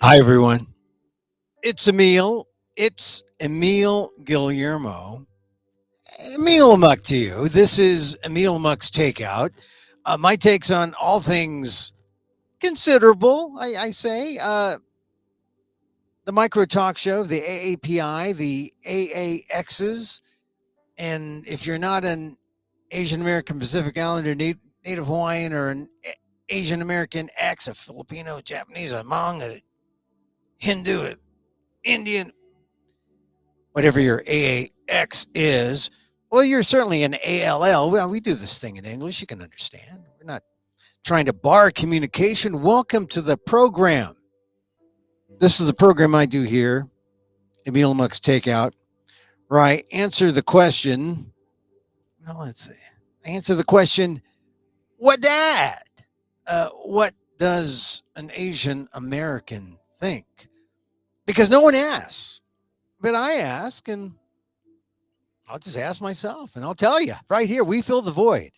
Hi, everyone. It's Emil. It's Emil Guillermo. Emil Amok to you. This is Emil Amok's Takeout. My takes on all things considerable, I say. The micro talk show, the AAPI, the AAXs. And if you're not an Asian American, Pacific Islander, Native Hawaiian, or an Asian American X, a Filipino, Japanese, a Hmong, a Hindu, an Indian, whatever your AAX is, well, you're certainly an ALL. Well, we do this thing in English. You can understand. We're not trying to bar communication. Welcome to the program. This is the program I do here, Emil Muck's Takeout, where I answer the question. Well, let's see. I answer the question, what dad? What does an Asian American think? Because no one asks. But I ask, and I'll just ask myself, and I'll tell you right here. We fill the void,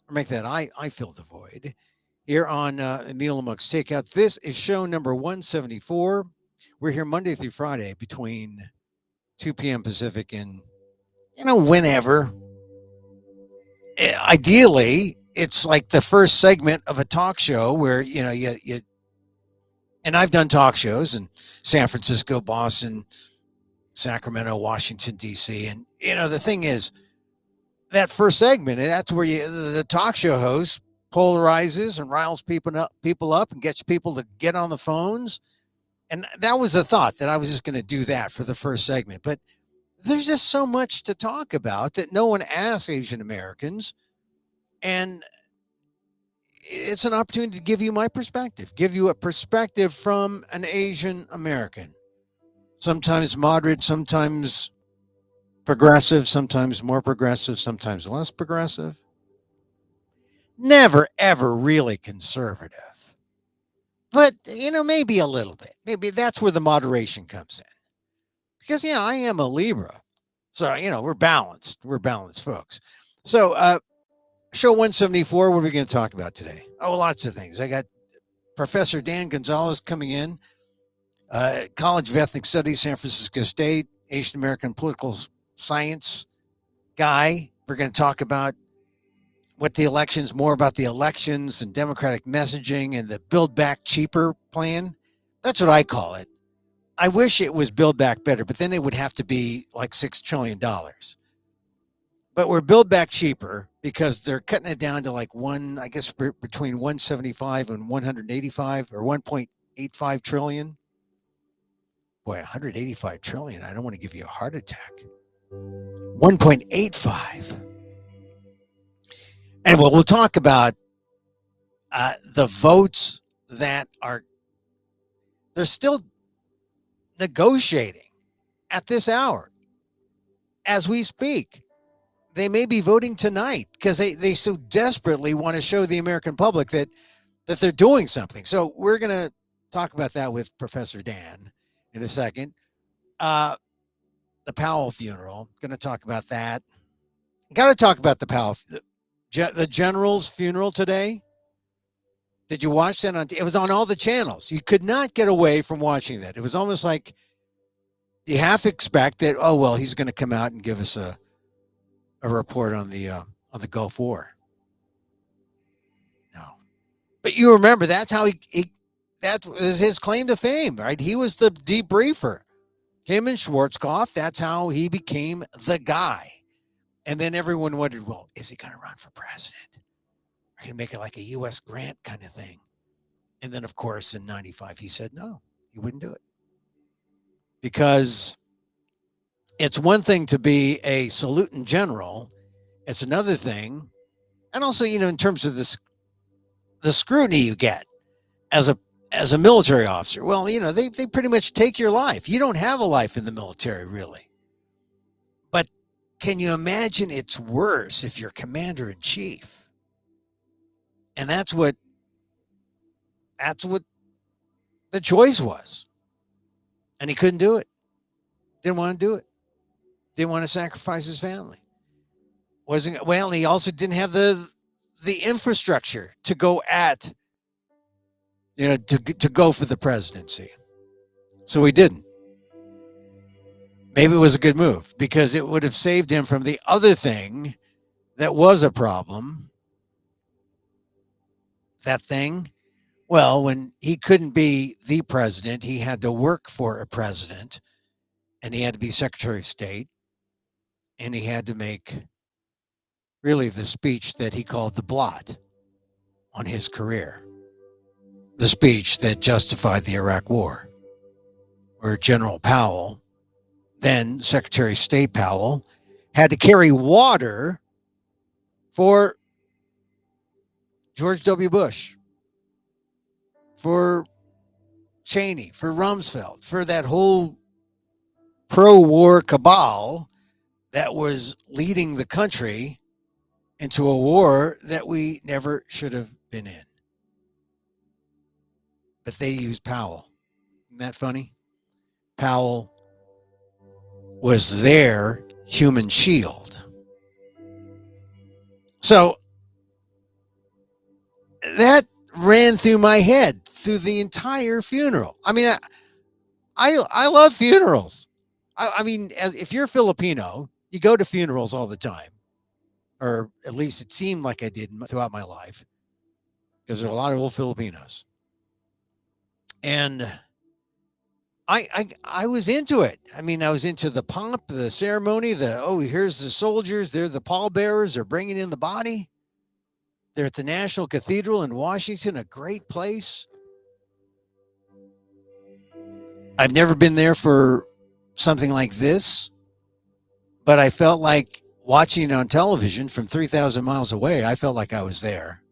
or make that I fill the void here on Emil Amok's Takeout. This is show number 174. We're here Monday through Friday between 2 p.m. Pacific and whenever. Ideally, it's like the first segment of a talk show where you and I've done talk shows in San Francisco, Boston, Sacramento, Washington, D.C. And, the thing is, that first segment, that's where the talk show host polarizes and riles people up and gets people to get on the phones. And that was the thought, that I was just going to do that for the first segment. But there's just so much to talk about that no one asks Asian Americans. And it's an opportunity to give you my perspective, give you a perspective from an Asian American. Sometimes moderate, sometimes progressive, sometimes more progressive, sometimes less progressive. Never, ever really conservative. But, maybe a little bit. Maybe that's where the moderation comes in. Because, I am a Libra. So, we're balanced. We're balanced folks. So, show 174, what are we going to talk about today? Oh, lots of things. I got Professor Dan Gonzalez coming in, College of Ethnic Studies, San Francisco State, Asian American political science guy. We're going to talk about more about the elections and Democratic messaging and the Build Back Cheaper plan. That's what I call it. I wish it was Build Back Better, but then it would have to be like $6 trillion. But we're Build Back Cheaper because they're cutting it down to like between 175 and 185 or 1.85 trillion. Boy, 185 trillion. I don't want to give you a heart attack. 1.85. And we'll talk about the votes that they're still negotiating at this hour. As we speak, they may be voting tonight because they so desperately want to show the American public that they're doing something. So we're going to talk about that with Professor Dan in a second. The Powell funeral, going to talk about that. Got to talk about the Powell the general's funeral today. Did you watch that? It was on all the channels. You could not get away from watching that. It was almost like you half expect that, oh, well, he's going to come out and give us a report on the Gulf War. No. But you remember, that's how that was his claim to fame, right? He was the debriefer. Him and Schwarzkopf, that's how he became the guy. And then everyone wondered, well, is he going to run for president? Are going to make it like a U.S. grant kind of thing? And then, of course, in 95, he said no, he wouldn't do it. Because it's one thing to be a salutant general. It's another thing. And also, in terms of the scrutiny you get as a military officer. Well, they pretty much take your life. You don't have a life in the military, really. But can you imagine it's worse if you're commander in chief? And that's what the choice was. And he couldn't do it. Didn't want to do it. Didn't want to sacrifice his family. He also didn't have the infrastructure to go to go for the presidency. So he didn't. Maybe it was a good move because it would have saved him from the other thing that was a problem. That thing, well, when he couldn't be the president, he had to work for a president, and he had to be Secretary of State, and he had to make really the speech that he called the blot on his career, the speech that justified the Iraq War, where General Powell, then Secretary of State Powell, had to carry water for George W. Bush, for Cheney, for Rumsfeld, for that whole pro-war cabal that was leading the country into a war that we never should have been in. But they used Powell. Isn't that funny? Powell was their human shield. So that ran through my head through the entire funeral. I mean, I love funerals. I mean, if you're Filipino, you go to funerals all the time, or at least it seemed like I did throughout my life, because there are a lot of old Filipinos, and I was into it. I mean, I was into the pomp, the ceremony, here's the soldiers, they're the pallbearers, they're bringing in the body. They're at the National Cathedral in Washington, a great place. I've never been there for something like this, but I felt like watching it on television from 3,000 miles away. I felt like I was there.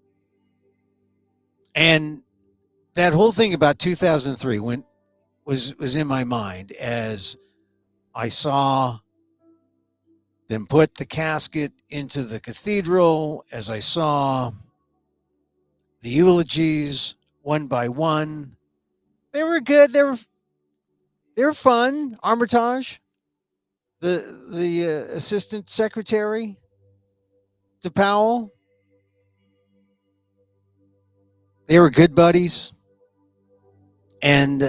And that whole thing about 2003 was in my mind as I saw them put the casket into the cathedral, as I saw the eulogies one by one. They were good. They were fun. Armitage, the assistant secretary to Powell, they were good buddies. And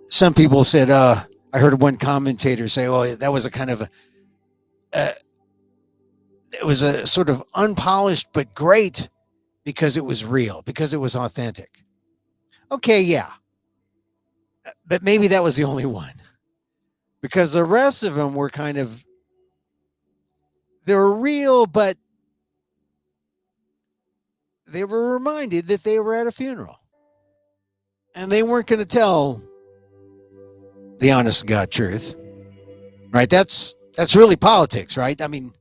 some people said, I heard one commentator say, "Oh, that was a kind of it was a sort of unpolished but great because it was real, because it was authentic." Okay, yeah, but maybe that was the only one, because the rest of them were they were real, but they were reminded that they were at a funeral, and they weren't going to tell the honest to God truth, right? That's really politics, right? I mean,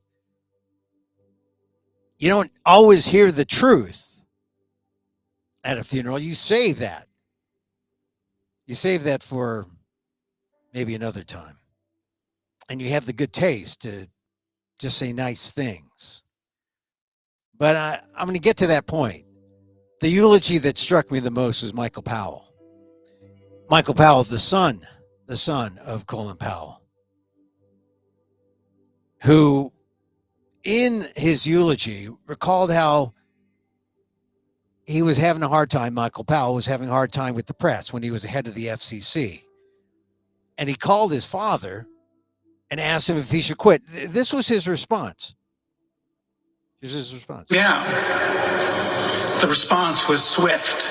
you don't always hear the truth at a funeral. You save that. You save that for maybe another time. And you have the good taste to just say nice things. But I'm going to get to that point. The eulogy that struck me the most was Michael Powell. Michael Powell, the son of Colin Powell, who in his eulogy recalled how he was having a hard time. Michael Powell was having a hard time with the press when he was head of the FCC. And he called his father and asked him if he should quit. This was his response. Here's his response. Yeah. The response was swift.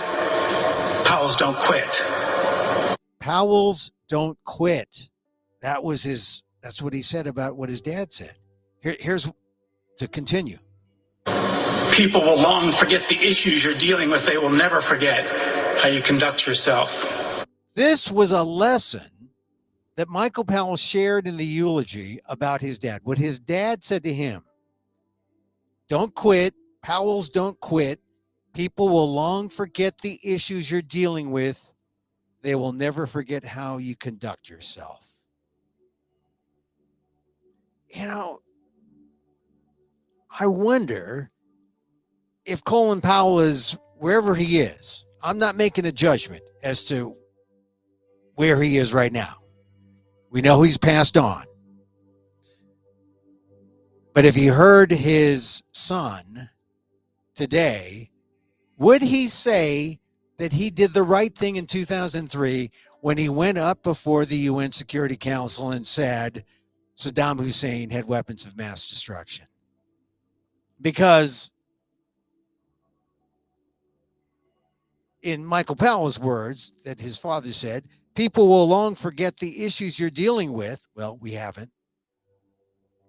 Powell's don't quit. Powell's don't quit. That's what he said about what his dad said. Here's to continue. People will long forget the issues you're dealing with. They will never forget how you conduct yourself. This was a lesson that Michael Powell shared in the eulogy about his dad. What his dad said to him: don't quit. Powell's don't quit. People will long forget the issues you're dealing with. They will never forget how you conduct yourself. You know, I wonder if Colin Powell is wherever he is. I'm not making a judgment as to where he is right now. We know he's passed on. But if he heard his son today, would he say that he did the right thing in 2003 when he went up before the UN Security Council and said Saddam Hussein had weapons of mass destruction. Because in Michael Powell's words that his father said, people will long forget the issues you're dealing with. Well, we haven't.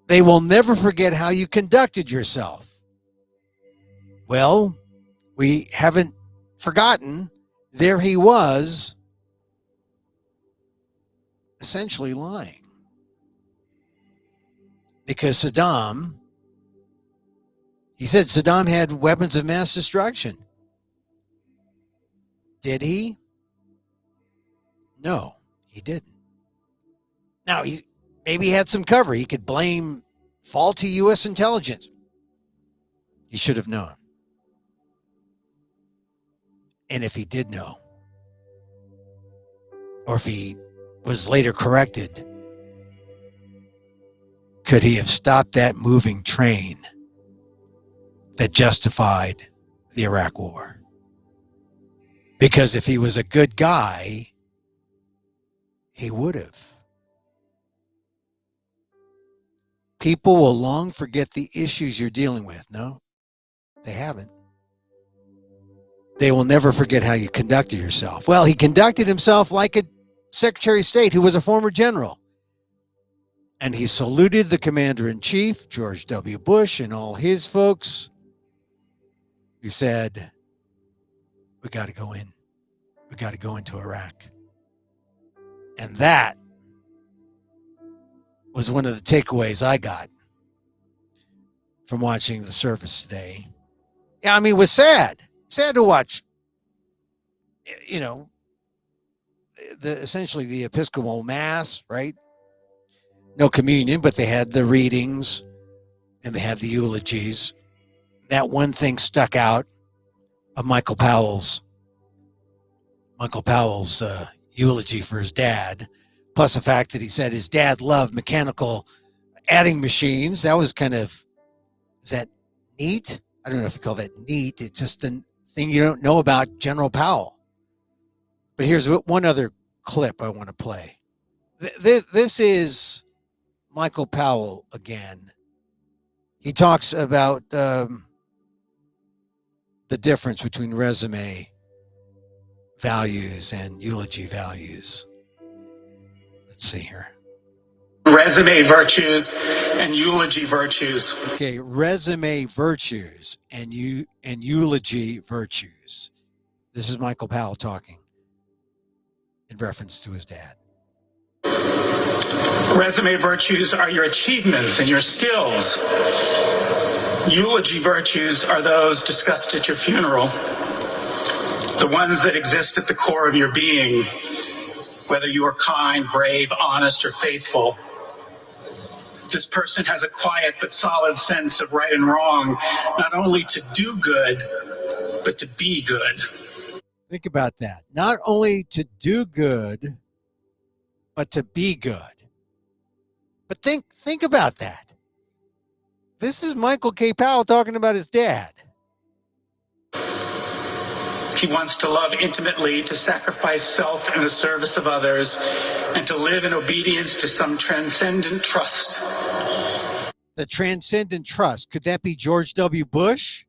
They will never forget how you conducted yourself. Well, we haven't forgotten. There he was, essentially lying. Because he said Saddam had weapons of mass destruction. Did he? No, he didn't. Now, maybe he had some cover. He could blame faulty U.S. intelligence. He should have known. And if he did know, or if he was later corrected, could he have stopped that moving train that justified the Iraq War? Because if he was a good guy, he would have. People will long forget the issues you're dealing with. No, they haven't. They will never forget how you conducted yourself. Well, he conducted himself like a Secretary of State who was a former general. And he saluted the Commander-in-Chief, George W. Bush, and all his folks, who said, we got to go in. We got to go into Iraq. And that was one of the takeaways I got from watching the service today. Yeah, I mean, it was sad. Sad to watch, essentially the Episcopal Mass, right? No communion, but they had the readings and they had the eulogies. That one thing stuck out of Michael Powell's eulogy for his dad, plus the fact that he said his dad loved mechanical adding machines. That was is that neat? I don't know if you call that neat. It's just a thing you don't know about General Powell. But here's one other clip I want to play. This is Michael Powell again. He talks about the difference between resume values and eulogy values. Let's see here. Resume virtues and eulogy virtues. Okay, resume virtues and eulogy virtues. This is Michael Powell talking in reference to his dad. Resume virtues are your achievements and your skills. Eulogy virtues are those discussed at your funeral. The ones that exist at the core of your being, whether you are kind, brave, honest, or faithful. This person has a quiet but solid sense of right and wrong, not only to do good, but to be good. Think about that. Not only to do good, but to be good. But think about that. This is Michael K. Powell talking about his dad. He wants to love intimately, to sacrifice self in the service of others, and to live in obedience to some transcendent trust. The transcendent trust. Could that be George W. Bush?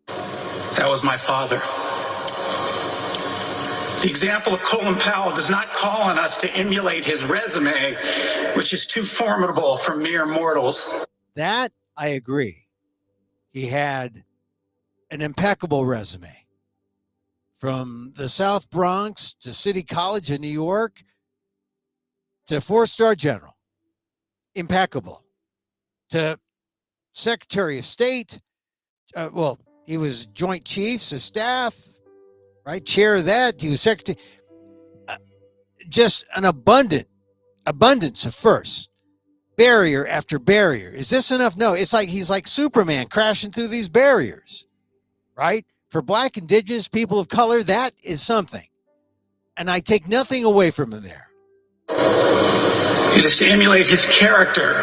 That was my father. The example of Colin Powell does not call on us to emulate his resume, which is too formidable for mere mortals. That I agree. He had an impeccable resume. From the South Bronx to City College in New York to 4-star general. Impeccable. To Secretary of State. He was Joint Chiefs of Staff, right? Chair of that. He was Secretary. Just an abundance of firsts. Barrier after barrier. Is this enough? No, it's like he's like Superman crashing through these barriers, right? For Black, Indigenous, people of color, that is something. And I take nothing away from him there. It is to emulate his character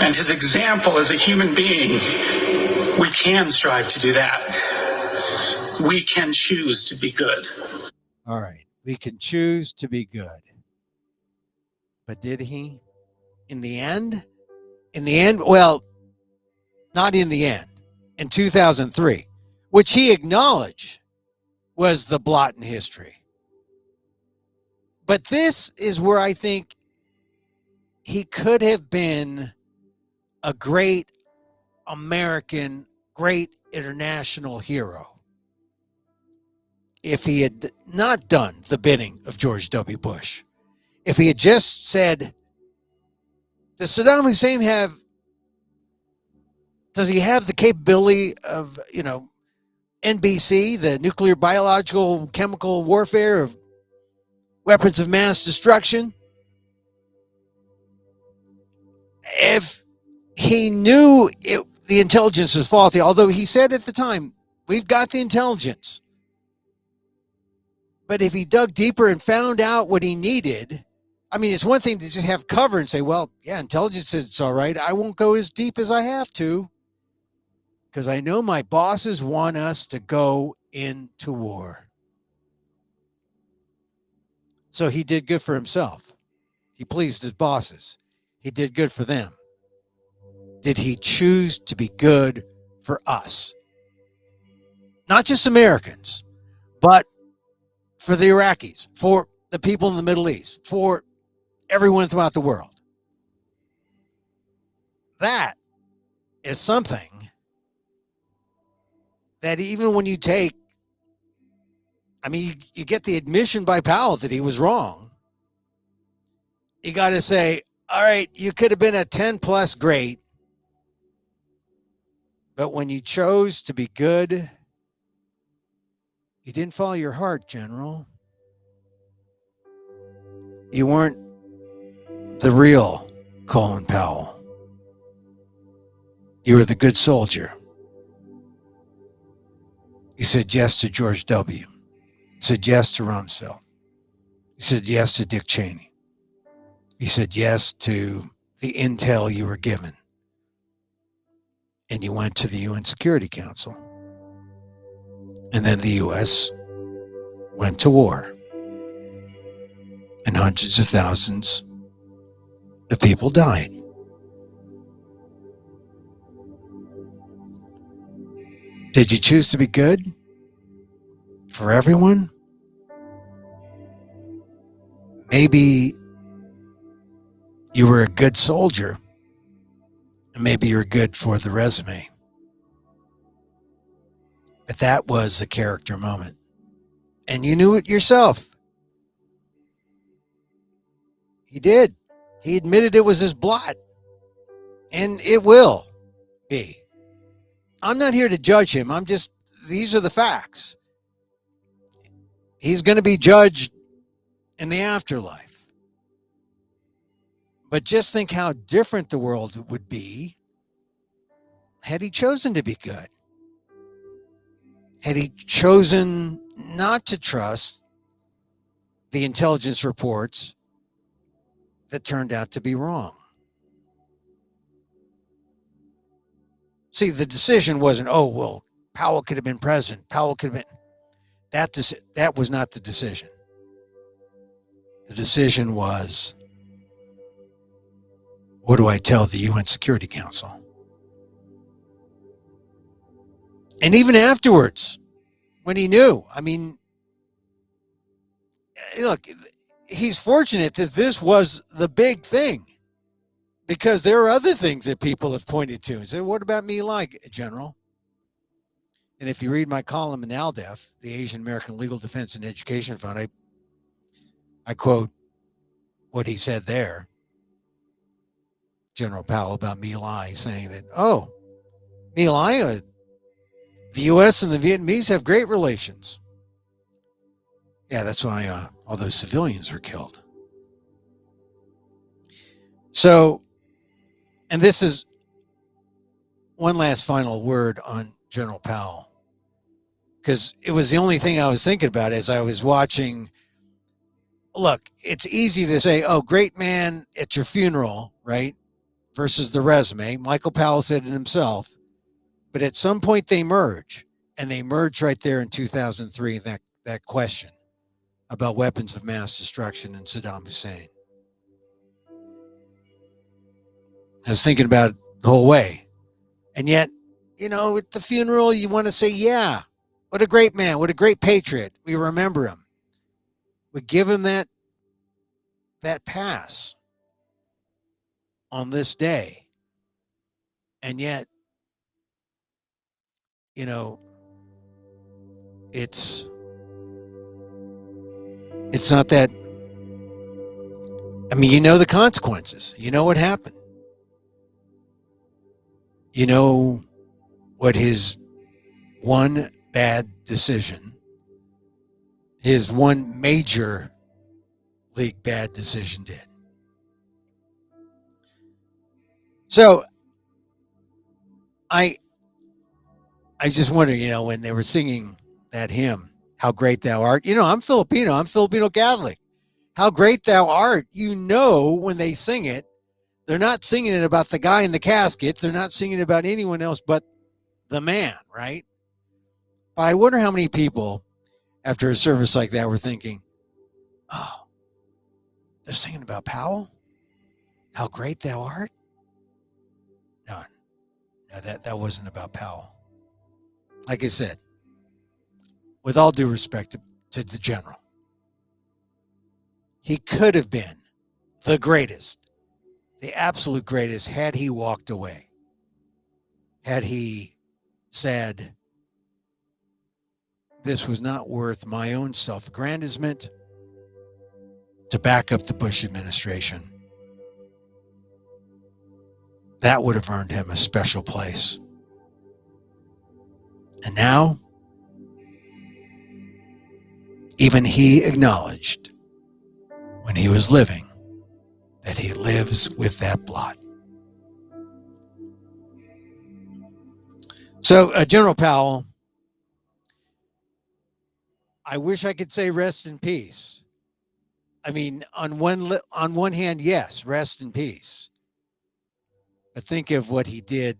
and his example as a human being. We can strive to do that. We can choose to be good. All right. We can choose to be good. But did he? In the end? In the end, well, not in the end. In 2003, which he acknowledged was the blot in history. But this is where I think he could have been a great American, great international hero if he had not done the bidding of George W. Bush. If he had just said, does Saddam Hussein does he have the capability of, NBC, the nuclear, biological, chemical warfare of weapons of mass destruction? If he knew the intelligence was faulty, although he said at the time, we've got the intelligence. But if he dug deeper and found out what he needed, I mean, it's one thing to just have cover and say, well, yeah, intelligence says it's all right. I won't go as deep as I have to because I know my bosses want us to go into war. So he did good for himself. He pleased his bosses. He did good for them. Did he choose to be good for us? Not just Americans, but for the Iraqis, for the people in the Middle East, for everyone throughout the world. That is something that even when you take, I mean, you get the admission by Powell that he was wrong. You got to say, all right, you could have been a 10 plus great, but when you chose to be good, you didn't follow your heart, General. You weren't the real Colin Powell. You were the good soldier. You said yes to George W. You said yes to Rumsfeld. You said yes to Dick Cheney. You said yes to the intel you were given. And you went to the UN Security Council. And then the U.S. went to war. And hundreds of thousands of people died. Did you choose to be good for everyone? Maybe you were a good soldier, and maybe you're good for the resume. But that was the character moment. And you knew it yourself. He did. He admitted it was his blot. And it will be. I'm not here to judge him. These are the facts. He's going to be judged in the afterlife. But just think how different the world would be had he chosen to be good. Had he chosen not to trust the intelligence reports that turned out to be wrong. See, the decision wasn't, oh, well, Powell could have been president. Powell could have been. That was not the decision. The decision was, what do I tell the UN Security Council? And even afterwards, when he knew, I mean, look, he's fortunate that this was the big thing, because there are other things that people have pointed to and said, what about me, like, General? And if you read my column in ALDEF, the Asian American Legal Defense and Education Fund, I quote what he said there, General Powell, about My Lai, saying that, oh, My Lai, the U.S. and the Vietnamese have great relations. Yeah, that's why all those civilians were killed. So, and this is one last final word on General Powell, because it was the only thing I was thinking about as I was watching. Look, it's easy to say, oh, great man at your funeral, right? Versus the resume. Michael Powell said it himself. But at some point they merge, and they merge right there in 2003, that question. about weapons of mass destruction and Saddam Hussein. I was thinking about it the whole way. And yet, at the funeral, you want to say, yeah, what a great man, what a great patriot. We remember him. We give him that pass on this day. And yet, it's not that. I mean, the consequences. You know what happened. You know what his one bad decision, his one major league bad decision did. So I just wonder, when they were singing that hymn, How Great Thou Art. I'm Filipino. I'm Filipino Catholic. How great thou art. When they sing it, they're not singing it about the guy in the casket. They're not singing it about anyone else but the man, right? But I wonder how many people after a service like that were thinking, oh, they're singing about Powell? How great thou art? No, that wasn't about Powell. Like I said, with all due respect to the general, he could have been the greatest, the absolute greatest, had he walked away. Had he said, this was not worth my own self-aggrandizement to back up the Bush administration. That would have earned him a special place. And now, even he acknowledged when he was living that he lives with that blot. So, General Powell, I wish I could say rest in peace. I mean, on one hand, yes, rest in peace. But think of what he did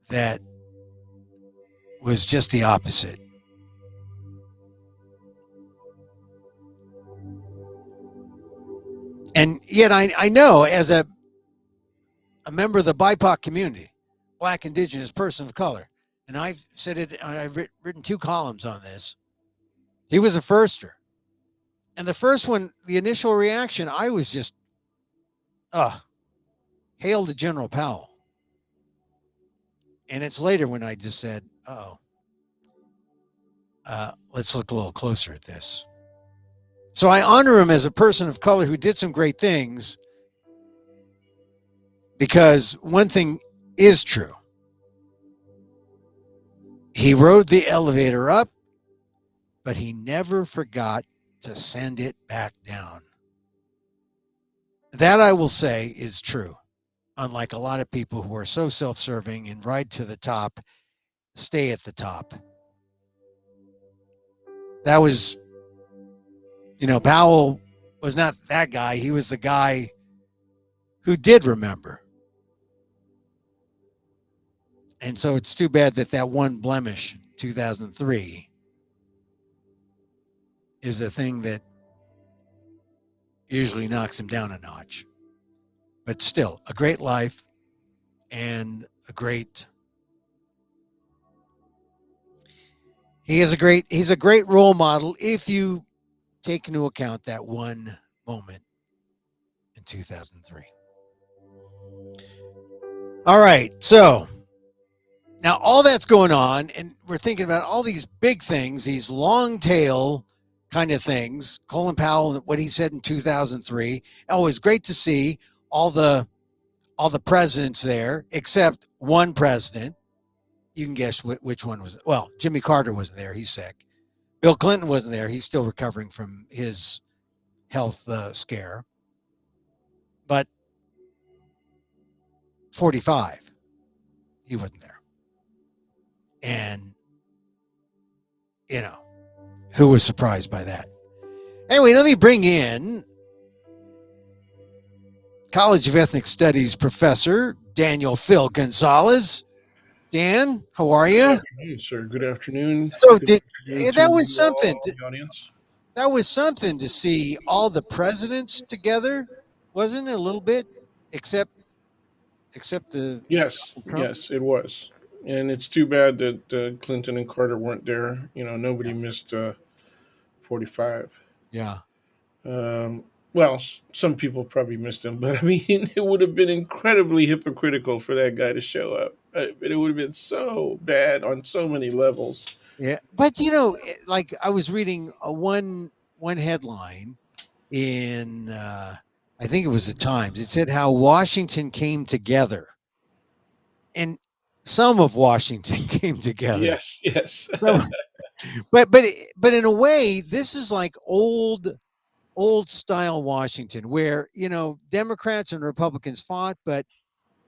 that was just the opposite. And yet I know, as a member of the BIPOC community, Black, Indigenous, person of color, and I've said it, I've written 2 columns on this, he was a firster. And the first one, the initial reaction, I was just, hail to General Powell. And it's later when I just said, let's look a little closer at this. So I honor him as a person of color who did some great things, because one thing is true. He rode the elevator up, but he never forgot to send it back down. That, I will say, is true. Unlike a lot of people who are so self-serving and ride to the top, stay at the top. That was, Powell was not that guy. He was the guy who did remember. And so it's too bad that one blemish, 2003, is the thing that usually knocks him down a notch. But still, a great life and he's a great role model if you take into account that one moment in 2003. All right, so now all that's going on, and we're thinking about all these big things, these long tail kind of things. Colin Powell, what he said in 2003. Oh, it's great to see all the presidents there, except one president. You can guess which one was. Well, Jimmy Carter wasn't there. He's sick. Bill Clinton wasn't there. He's still recovering from his health scare. But 45, he wasn't there. And, who was surprised by that? Anyway, let me bring in College of Ethnic Studies professor Daniel Phil Gonzalez. Dan, how are you? Good afternoon, sir. Good afternoon. So Good that was something. The audience. that was something to see all the presidents together, wasn't it? A little bit, except the Yes, Trump. yes, it was. And it's too bad that Clinton and Carter weren't there. You know, nobody Yeah, missed 45. yeah, Well, some people probably missed him, but I mean, it would have been incredibly hypocritical for that guy to show up. It would have been so bad on so many levels. yeah. But like I was reading a one headline in I think it was the Times. It said how Washington came together, and some of Washington came together. Yes, yes. So, but in a way, this is like old style Washington, where Democrats and Republicans fought, but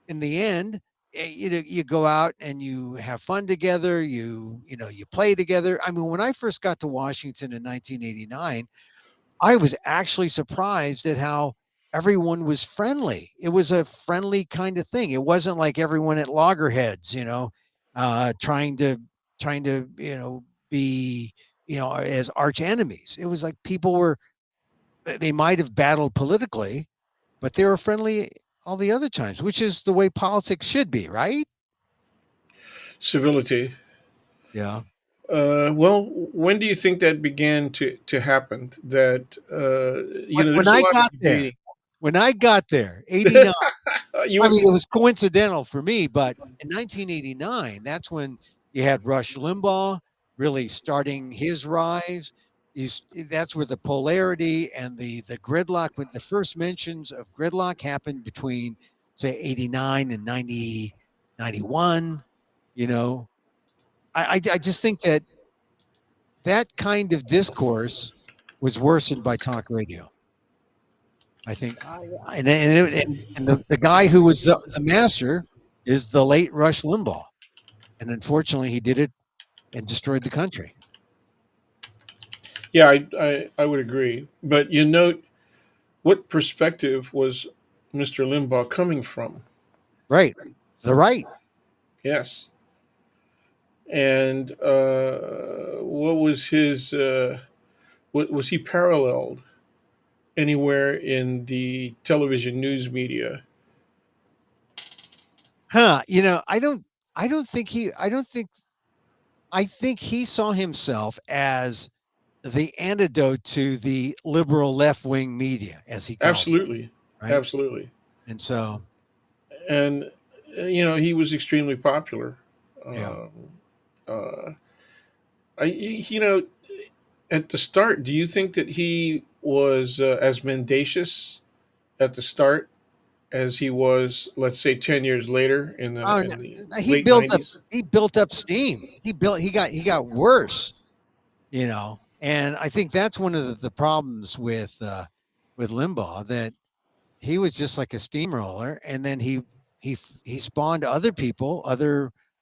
in the end, you go out and you have fun together. You play together. I mean, when I first got to Washington in 1989, I was actually surprised at how everyone was friendly. It was a friendly kind of thing. It wasn't like everyone at loggerheads, trying to be as arch enemies. It was like people were they might have battled politically, but they were friendly all the other times, which is the way politics should be, right? Civility. Yeah. Well, when do you think that began to happen? That When there's a I lot got of there, debating. when I got there, 89. You I were mean, it was coincidental for me, but in 1989, that's when you had Rush Limbaugh really starting his rise. That's where the polarity and the gridlock, when the first mentions of gridlock happened between, say, 89 and 91. You know, I just think that kind of discourse was worsened by talk radio. I think, and the guy who was the master is the late Rush Limbaugh, and unfortunately, he did it and destroyed the country. Yeah, I would agree. But what perspective was Mr. Limbaugh coming from? Right, the right. Yes. And what was his, what was he paralleled anywhere in the television news media? Huh? I think he saw himself as the antidote to the liberal left wing media, as he called Absolutely. it, right? Absolutely. And so, And, he was extremely popular. yeah. Um, uh, you know, at the start, do you think that he was as mendacious at the start as he was, let's say, 10 years later in Oh, the no, in the he late built up. '90s? He built up steam. He got worse. And I think that's one of the problems with Limbaugh, that he was just like a steamroller, and then he spawned other people,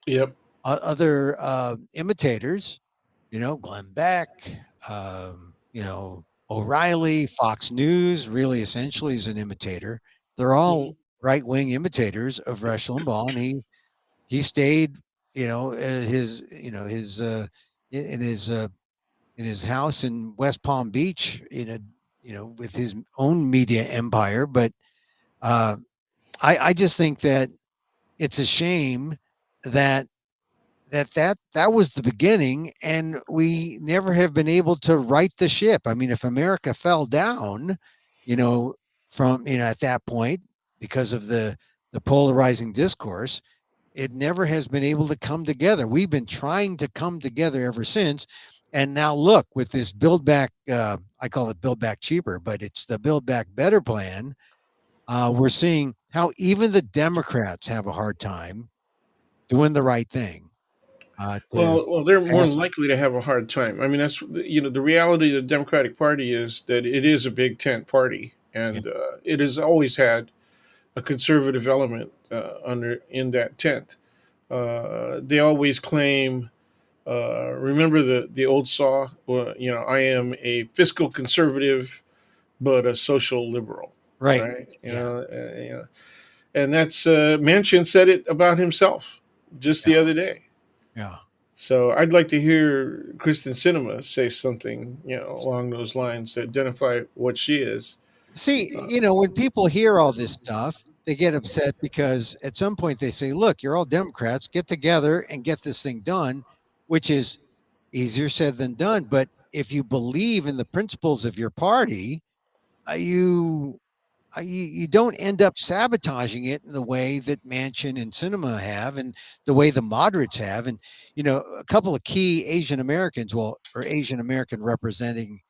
Yep. other imitators, Glenn Beck, O'Reilly, Fox News, really essentially is an imitator. They're all Hmm. right wing imitators of Rush Limbaugh, and he stayed, his in his in his house in West Palm Beach, with his own media empire. But uh, I just think that it's a shame that that was the beginning, and we never have been able to right the ship. I mean, if America fell down, you know, from at that point, because of the polarizing discourse, it never has been able to come together. We've been trying to come together ever since. And now look, with this build back, I call it build back cheaper, but it's the build back better plan. We're seeing how even the Democrats have a hard time doing the right thing. To Well, they're more pass, likely to have a hard time. I mean, that's the reality of the Democratic Party is that it is a big tent party, yeah, and it has always had a conservative element under in that tent. They always claim. Remember the old saw? Well, I am a fiscal conservative, but a social liberal, right, right? yeah, And that's Manchin said it about himself just yeah, the other day. yeah. So I'd like to hear Kristen Cinema say something, along those lines to identify what she is. See, Uh, when people hear all this stuff, they get upset because at some point they say, look, you're all Democrats, get together and get this thing done, which is easier said than done. But if you believe in the principles of your party, you you don't end up sabotaging it in the way that Manchin and Cinema have, and the way the moderates have, and a couple of key Asian Americans, well, or Asian American representing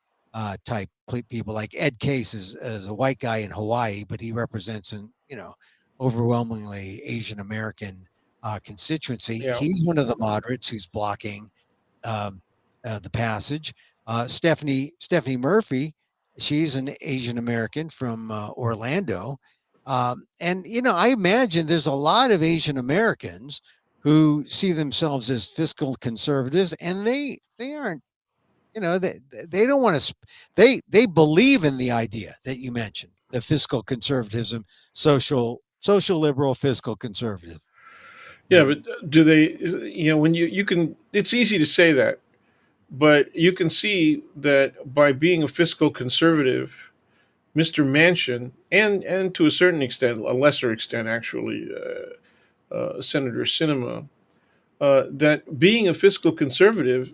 type people, like Ed Case is a white guy in Hawaii, but he represents an overwhelmingly Asian American constituency. yeah, He's one of the moderates who's blocking um, the passage. Stephanie Murphy, she's an Asian American from Orlando, and I imagine there's a lot of Asian Americans who see themselves as fiscal conservatives, and they aren't. They don't want to. They believe in the idea that you mentioned, the fiscal conservatism, social liberal fiscal conservative. yeah. That But do they? When you can, it's easy to say that, but you can see that by being a fiscal conservative, Mr. Manchin, and to a certain extent, a lesser extent actually, Senator Sinema, that being a fiscal conservative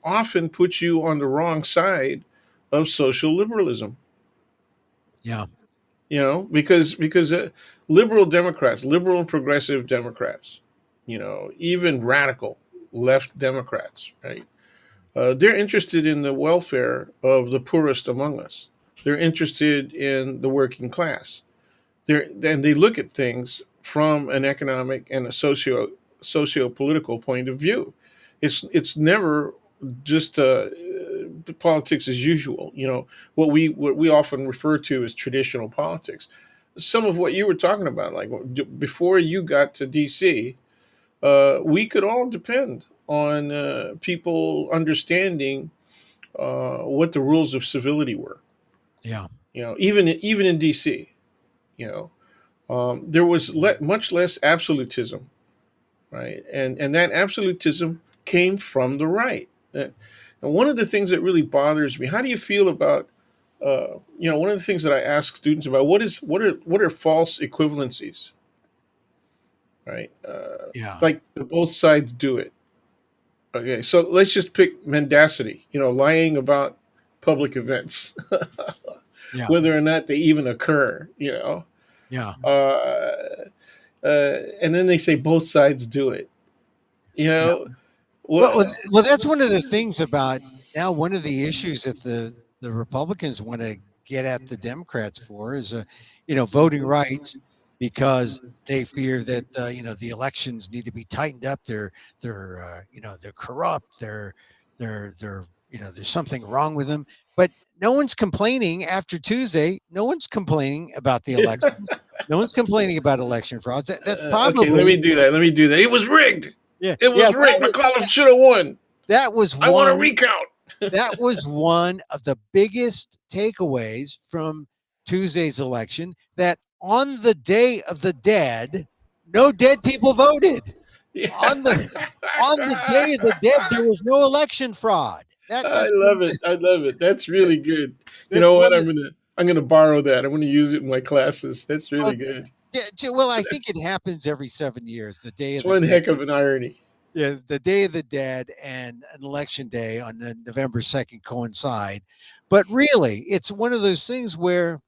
often puts you on the wrong side of social liberalism. yeah, Because liberal Democrats, liberal and progressive Democrats, even radical left Democrats, right? They're interested in the welfare of the poorest among us. They're interested in the working class. And they look at things from an economic and a socio political point of view. It's never just politics as usual. What we often refer to as traditional politics. Some of what you were talking about, like before you got to DC, we could all depend on people understanding what the rules of civility were. yeah, Even in DC, you know, there was much less absolutism, right? And that absolutism came from the right. And one of the things that really bothers me, how do you feel about, one of the things that I ask students about, what are false equivalencies, right? yeah, Like both sides do it. Okay, so let's just pick mendacity, lying about public events, yeah, whether or not they even occur. yeah. Uh, and then they say both sides do it. You Yeah. know, Well, what? that's one of the things about now. One of the issues that the Republicans want to get at the Democrats for is, voting rights, because they fear that the elections need to be tightened up. They're corrupt. They're there's something wrong with them. But no one's complaining after Tuesday. No one's complaining about the elections. No one's complaining about election frauds. That's Okay, let probably me do that. Let me do that. It was rigged. yeah, It yeah. was rigged. McAuliffe should have won. That was I want a one recount. that was one of the biggest takeaways from Tuesday's election, that on the day of the dead, no dead people voted. Yeah. On the day of the dead, there was no election fraud. I love it. I love it. That's really good. You know That's what? one of I'm gonna borrow that. I'm gonna use it in my classes. That's well, really good. well, I think That's it happens every 7 years. The day it's of the one dead. heck of an irony. Yeah, the day of the dead and an election day on the November 2nd coincide. But really, it's one of those things where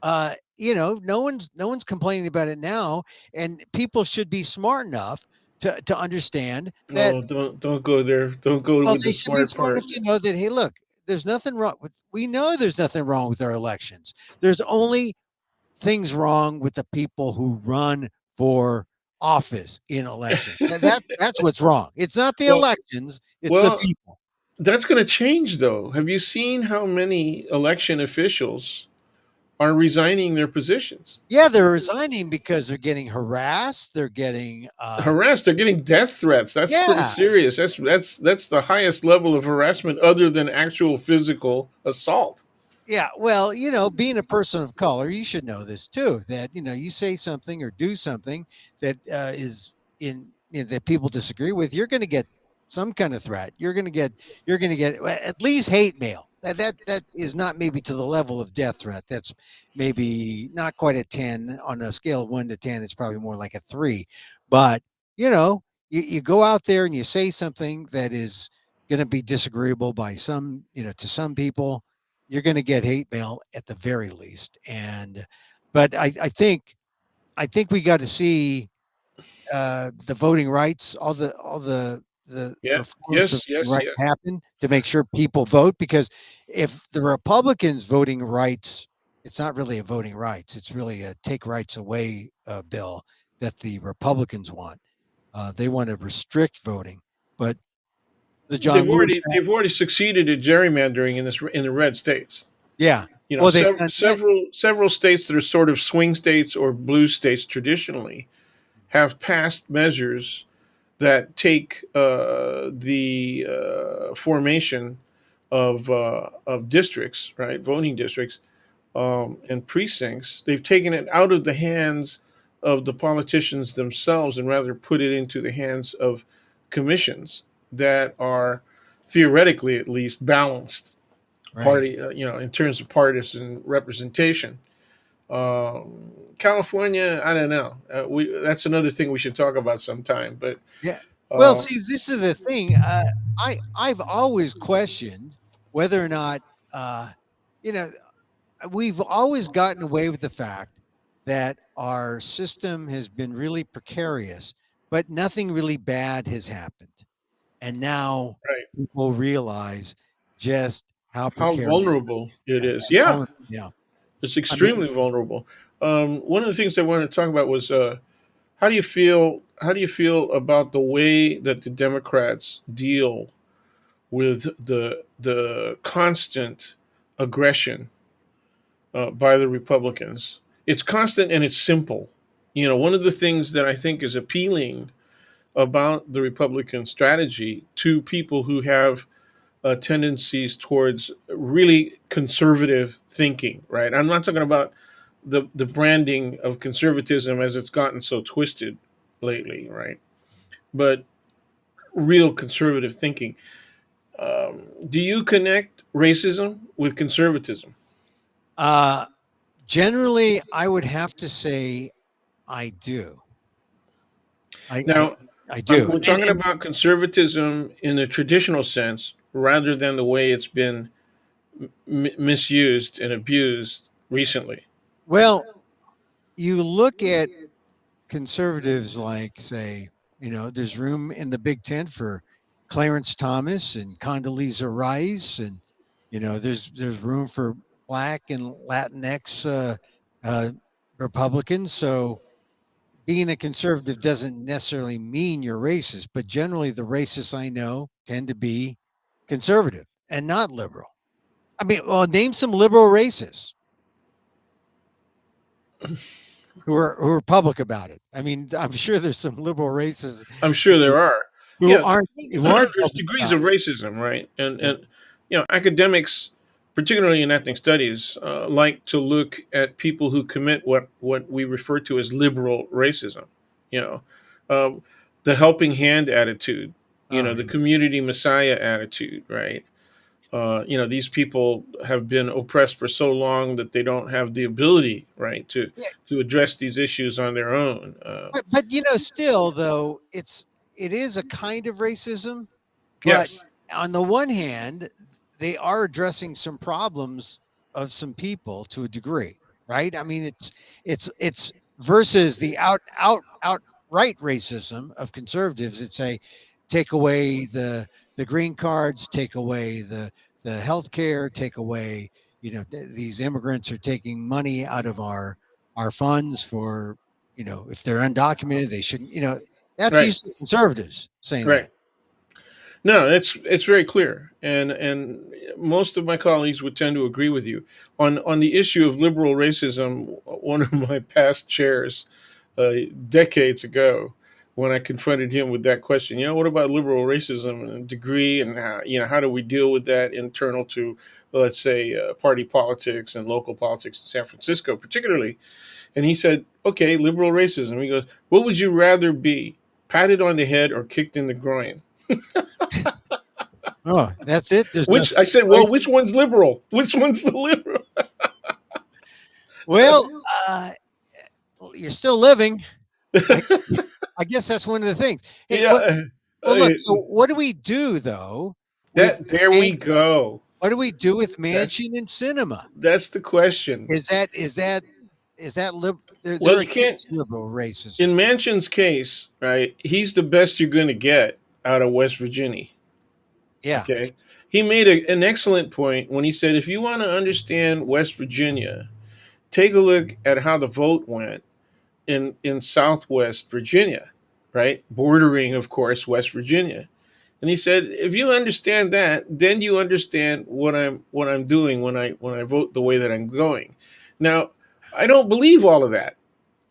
no one's complaining about it now, and people should be smart enough to understand that. Oh, don't go there. Don't go Well, with they the should be smart smart part. enough to know that, hey, look, there's nothing wrong with. We know there's nothing wrong with our elections. There's only things wrong with the people who run for office in elections. That's what's wrong. It's not the Well, elections; it's the well, people. that's going to change though. Have you seen how many election officials are resigning their positions? Yeah, they're resigning because they're getting harassed. They're getting Harassed. They're getting death threats. That's pretty yeah, serious. That's the highest level of harassment other than actual physical assault. yeah. Well, being a person of color, you should know this too. That you say something or do something that is that people disagree with, you're going to get some kind of threat, you're going to get at least hate mail. That is not maybe to the level of death threat. That's maybe not quite a 10 on a scale of 1 to 10. It's probably more like a 3. But, you know, you go out there and you say something that is going to be disagreeable by some, to some people, you're going to get hate mail at the very least. And, but I think we got to see the voting rights, all the Yeah. reforms to Yes. voting Yes. rights Yeah. happen to make sure people vote. Because if the Republicans' voting rights, it's not really a voting rights; it's really a take rights away bill that the Republicans want. They want to restrict voting, but the John Lewis, They've already succeeded at gerrymandering in the red states. yeah. You know, Well, they've done that. several states that are sort of swing states or blue states traditionally have passed measures that take the formation of districts, right, voting districts, and precincts. They've taken it out of the hands of the politicians themselves and rather put it into the hands of commissions that are theoretically at least balanced Right. party, in terms of partisan representation. California, I don't know. We That's another thing we should talk about sometime. But Yeah. Well, uh, see, this is the thing. I've always questioned whether or not, uh, you know, we've always gotten away with the fact that our system has been really precarious, but nothing really bad has happened. And now right, people realize just how how precarious vulnerable it and is. Yeah, vulnerable. Yeah. it's I mean, extremely vulnerable. One of the things I wanted to talk about was how do you feel about the way that the Democrats deal with the constant aggression by the Republicans? It's constant and it's simple. One of the things that I think is appealing about the Republican strategy to people who have tendencies towards really conservative thinking, right? I'm not talking about the branding of conservatism as it's gotten so twisted lately, right? But real conservative thinking. Do you connect racism with conservatism? uh, generally, I would have to say I do. I, I, Now, I do. we're And, talking and about conservatism in the traditional sense rather than the way it's been misused and abused recently. well, you look at conservatives like, say, there's room in the Big Tent for Clarence Thomas and Condoleezza Rice, and there's room for Black and Latinx uh, Republicans. So being a conservative doesn't necessarily mean you're racist, but generally the racists I know tend to be conservative and not liberal. I mean, well, name some liberal racists who are public about it. I mean, I'm sure there's some liberal racists I'm sure there are. who Yeah, aren't there's public degrees about of racism, right? it. And academics, particularly in ethnic studies, like to look at people who commit what we refer to as liberal racism. You know, um, the helping hand attitude. Oh The yeah. community messiah attitude, right? These people have been oppressed for so long that they don't have the ability, right, Yeah, to address these issues on their own. but still though, it is a kind of racism. But Yes, on the one hand, they are addressing some problems of some people to a degree, right? I mean, it's versus the outright racism of conservatives that say, take away the green cards, take away the health care, take away, these immigrants are taking money out of our funds for, if they're undocumented, they shouldn't, that's right, usually conservatives saying right. that. No, it's very clear, and most of my colleagues would tend to agree with you on the issue of liberal racism. One of my past chairs, decades ago, when I confronted him with that question, what about liberal racism and degree, and how do we deal with that internal to, let's say, party politics and local politics in San Francisco, particularly? And he said, "Okay, liberal racism." He goes, "What would you rather be, patted on the head or kicked in the groin?" Oh, that's it. There's no Which I third said, well, choice. which one's liberal? Which one's the liberal? Well, uh, you're still living. I, I guess that's one of the things. Hey, Yeah. well, uh, look. So, what do we do though with that there Man- we go. what do we do with That's Manchin and Cinema? that's the question. Is that they're Well, you can't. against liberal racism? In Manchin's case, right? He's the best you're going to get out of West Virginia. Yeah, Okay. He made an excellent point when he said, if you want to understand West Virginia, take a look at how the vote went in Southwest Virginia, right? Bordering, of course, West Virginia. And he said, if you understand that, then you understand what I'm doing when I vote the way that I'm going. Now, I don't believe all of that.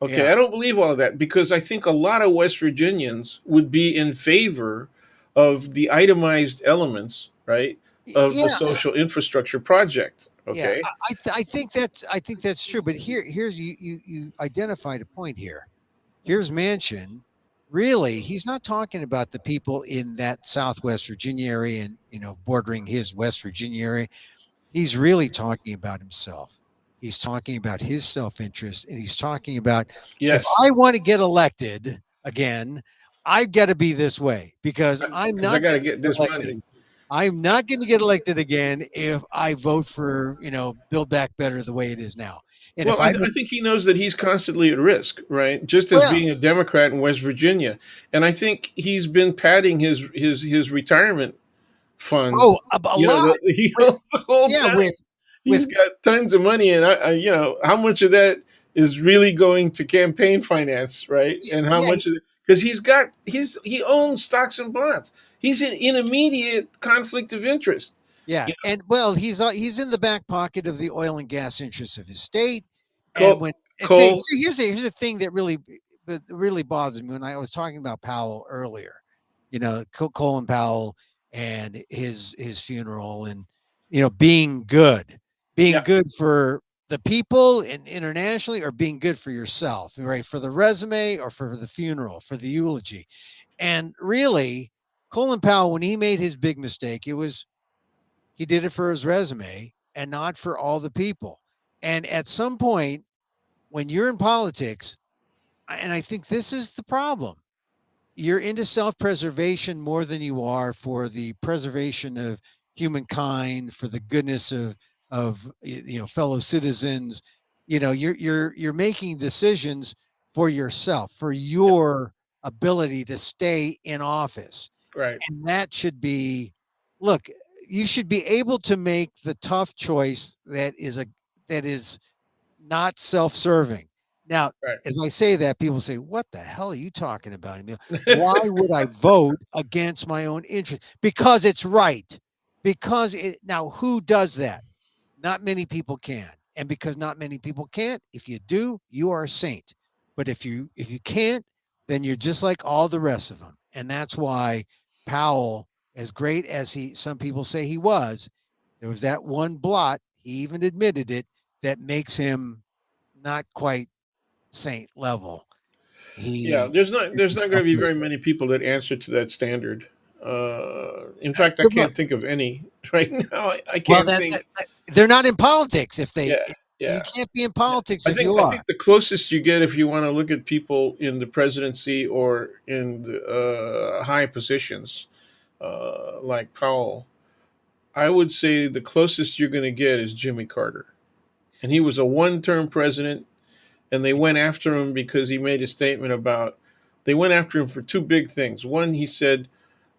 Okay, yeah, I don't believe all of that because I think a lot of West Virginians would be in favor of the itemized elements, right, of the yeah, social infrastructure project. yeah. Okay. I think that's true. But here's you identified a point here. Here's Manchin. Really, he's not talking about the people in that Southwest Virginia area and bordering his West Virginia area. He's really talking about himself. He's talking about his self-interest, and he's talking about, if Yes, I want to get elected again, I've got to be this way because I'm because I not got going to to get get this money. elected. I'm not going to get elected again if I vote for Build Back Better the way it is now. And if Well, I I would, think he knows that he's constantly at risk, right? Just as well, being a Democrat in West Virginia, and I think he's been padding his retirement fund, oh, a lot with the whole yeah time. with He's got tons of money, and how much of that is really going to campaign finance, right? And how yeah, much of it, because he owns stocks and bonds. He's in immediate conflict of interest. yeah, You and well, he's in the back pocket of the oil and gas interests of his state, know, and when and say, Cole, so here's a thing that really bothers me when I was talking about Powell earlier, Colin Powell and his funeral, and being yeah, good for the people and internationally, or being good for yourself, right? For the resume or for the funeral, for the eulogy, and really, Colin Powell, when he made his big mistake, he did it for his resume and not for all the people. And at some point, when you're in politics, and I think this is the problem, you're into self-preservation more than you are for the preservation of humankind, for the goodness of fellow citizens. You're making decisions for yourself, for your ability to stay in office, right, and that should be, look, you should be able to make the tough choice that is not self-serving. Now, as I say that, people say, what the hell are you talking about, Emil? Why right. would I vote against my own interest? Because it's right. Now, who does that? Not many people can. And because not many people can't, if you do, you are a saint. But if you can't, then you're just like all the rest of them. And that's why Powell, as great as some people say he was, there was that one blot, he even admitted it, that makes him not quite saint level. Yeah, He there's not going to be very many people that answer to that standard. In fact, I well, can't think of any right now. I well, can't think. they're not in politics. If they, Yeah, you yeah. can't be in politics I if you think I are. think the closest you get, if you want to look at people in the presidency or in the, high positions, like Powell, I would say the closest you're going to get is Jimmy Carter, and he was a one-term president, and they went after him because he made a statement about. They went after him for two big things. One, he said,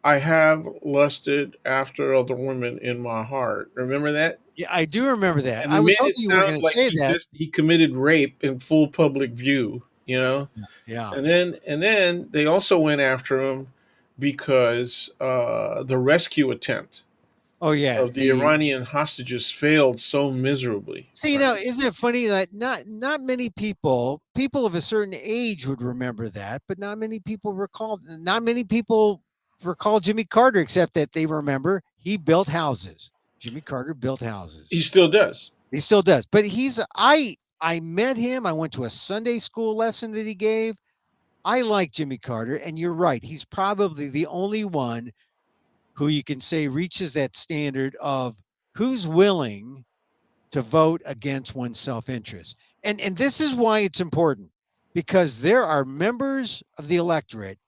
"I have lusted after other women in my heart." Remember that? Yeah, I do remember that. And I they was made it hoping you were sound going to like say that. he committed rape in full public view, you know. Yeah. And then they also went after him because the rescue attempt Oh yeah. of the Iranian hostages failed so miserably. See, Right? isn't it funny that not many people of a certain age would remember that, but not many people recall Jimmy Carter, except that they remember he built houses. Jimmy Carter built houses. He still does. He still does. But I met him. I went to a Sunday school lesson that he gave. I like Jimmy Carter, and you're right. He's probably the only one who you can say reaches that standard of who's willing to vote against one's self-interest. And this is why it's important, because there are members of the electorate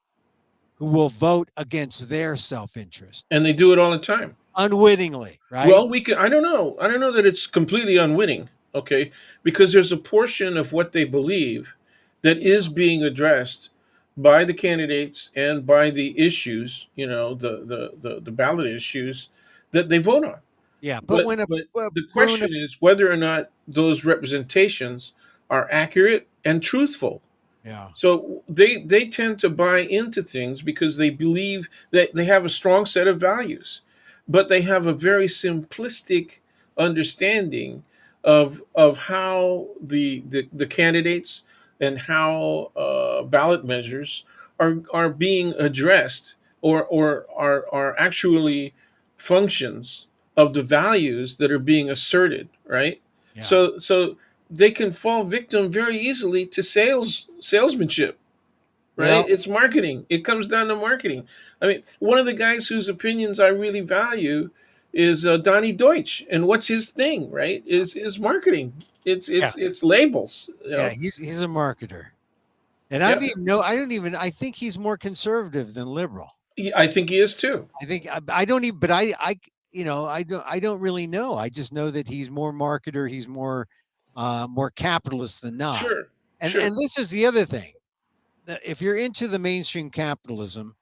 who will vote against their self-interest And they do it all the time. unwittingly, right? Well, we can. I don't know. I don't know that it's completely unwitting. Okay, because there's a portion of what they believe that is being addressed by the candidates and by the issues. You know, the ballot issues that they vote on. Yeah, but But when a but well, the when a question is whether or not those representations are accurate and truthful. yeah, So they tend to buy into things because they believe that they have a strong set of values, but they have a very simplistic understanding of how the candidates and how ballot measures are being addressed, or are actually functions of the values that are being asserted, right? yeah. So they can fall victim very easily to salesmanship, right? Well, It's marketing. It comes down to marketing. I mean, one of the guys whose opinions I really value is Donnie Deutsch, and what's his thing, right? Is marketing. It's yeah, it's labels, you yeah. know. He's a marketer, and I Yeah, don't even know. I don't even. I think he's more conservative than liberal. I think he is too. I think I don't even. But I don't really know. I just know that he's more marketer. He's more capitalist than not. Sure, And sure. this is the other thing. If you're into the mainstream capitalism,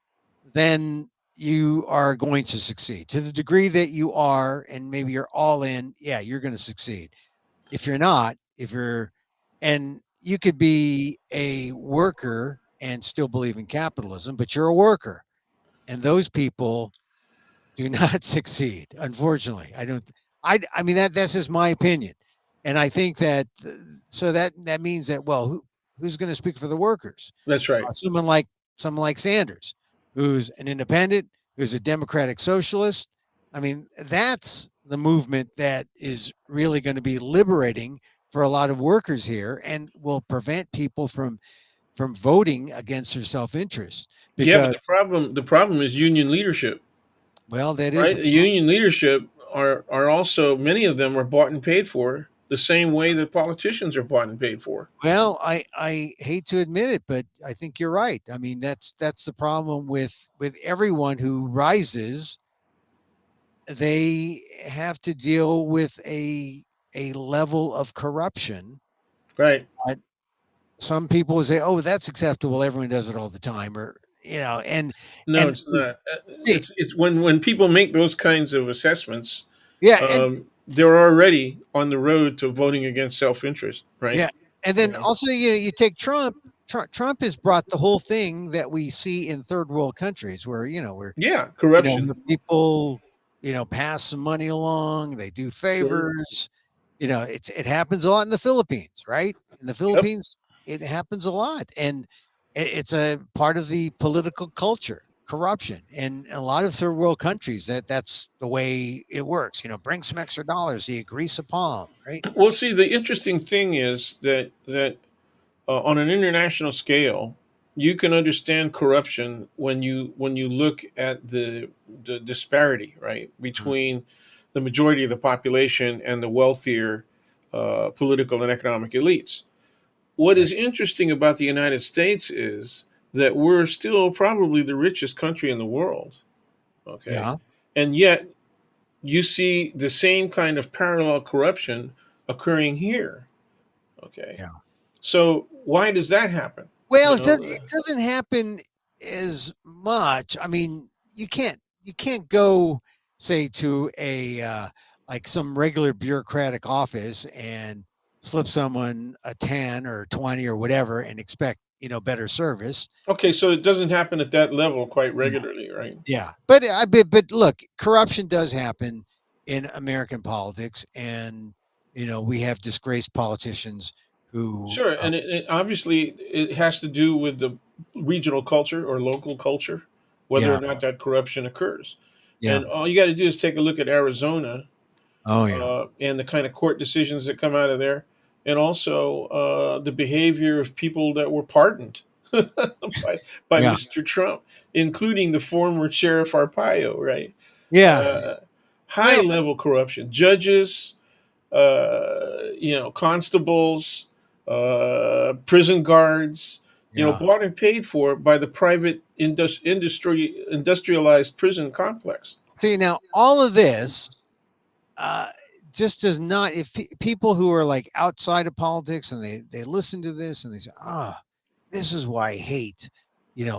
then you are going to succeed to the degree that you are, and maybe you're all in. Yeah, you're going to succeed. If you're not, if you're, and you could be a worker and still believe in capitalism, but you're a worker, and those people do not succeed. Unfortunately, I don't. I mean that's just my opinion, and I think that so that means that well, who's going to speak for the workers? That's right. Someone like Sanders, who's an independent, who's a democratic socialist. I mean, that's the movement that is really going to be liberating for a lot of workers here, and will prevent people from voting against their self-interest Yeah, but the because, problem the problem is union leadership, well, that is right? a The union leadership are also, many of them are bought and paid for the same way that politicians are bought and paid for. Well, I hate to admit it, but I think you're right. I mean, that's the problem with everyone who rises. They have to deal with a level of corruption. Right. But some people will say, "Oh, that's acceptable. Everyone does it all the time," or No, and it's not. see, It's when people make those kinds of assessments, yeah, and they're already on the road to voting against self interest, right? yeah, and You then know? also you take Trump. Trump has brought the whole thing that we see in third world countries, where where Yeah, corruption. the people, pass some money along, they do Sure. favors. It happens a lot in the Philippines, right? In the Yep. Philippines, it happens a lot. And it's a part of the political culture, corruption. And a lot of third world countries, that's the way it works. Bring some extra dollars, so you grease a palm, right? Well, see, the interesting thing is that on an international scale, you can understand corruption when you look at the disparity, right, Mm, between the majority of the population and the wealthier political and economic elites. What right. is interesting about the United States is that we're still probably the richest country in the world, okay? Yeah. And yet you see the same kind of parallel corruption occurring here, okay? Yeah. So why does that happen? Well, You it does. know, It doesn't happen as much. I mean, you can't go say to a like some regular bureaucratic office and slip someone a 10 or 20 or whatever and expect better service. okay, so it doesn't happen at that level quite Yeah, regularly, right? yeah. But look, corruption does happen in American politics, and we have disgraced politicians who Sure, and obviously it has to do with the regional culture or local culture, whether or yeah, not that corruption occurs. yeah, And all you got to do is take a look at Arizona, oh yeah, and the kind of court decisions that come out of there, and also the behavior of people that were pardoned by yeah, Mr. Trump, including the former sheriff Arpaio, right? Yeah. Uh, High Well, level corruption. Judges, constables, prison guards, yeah. bought and paid for by the private industrialized prison complex. See, now all of this uh, just does not. If people who are like outside of politics and they listen to this and they say, "Ah, this is why I hate,